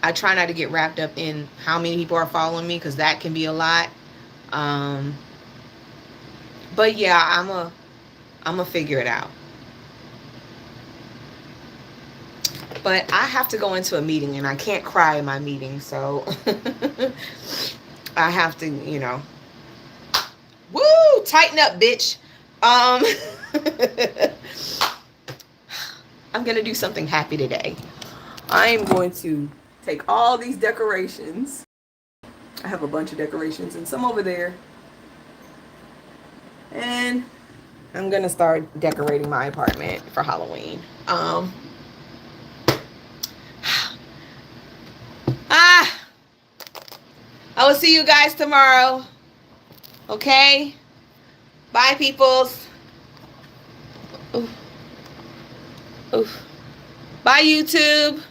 I try not to get wrapped up in how many people are following me, because that can be a lot. But yeah, I'm a figure it out. But I have to go into a meeting, and I can't cry in my meeting, so I have to, woo, tighten up, bitch. I'm gonna do something happy today. I am going to take all these decorations. I have a bunch of decorations and some over there. And I'm gonna start decorating my apartment for Halloween. Ah, I will see you guys tomorrow. Okay? Bye, peoples. Oof. Oof. Bye, YouTube.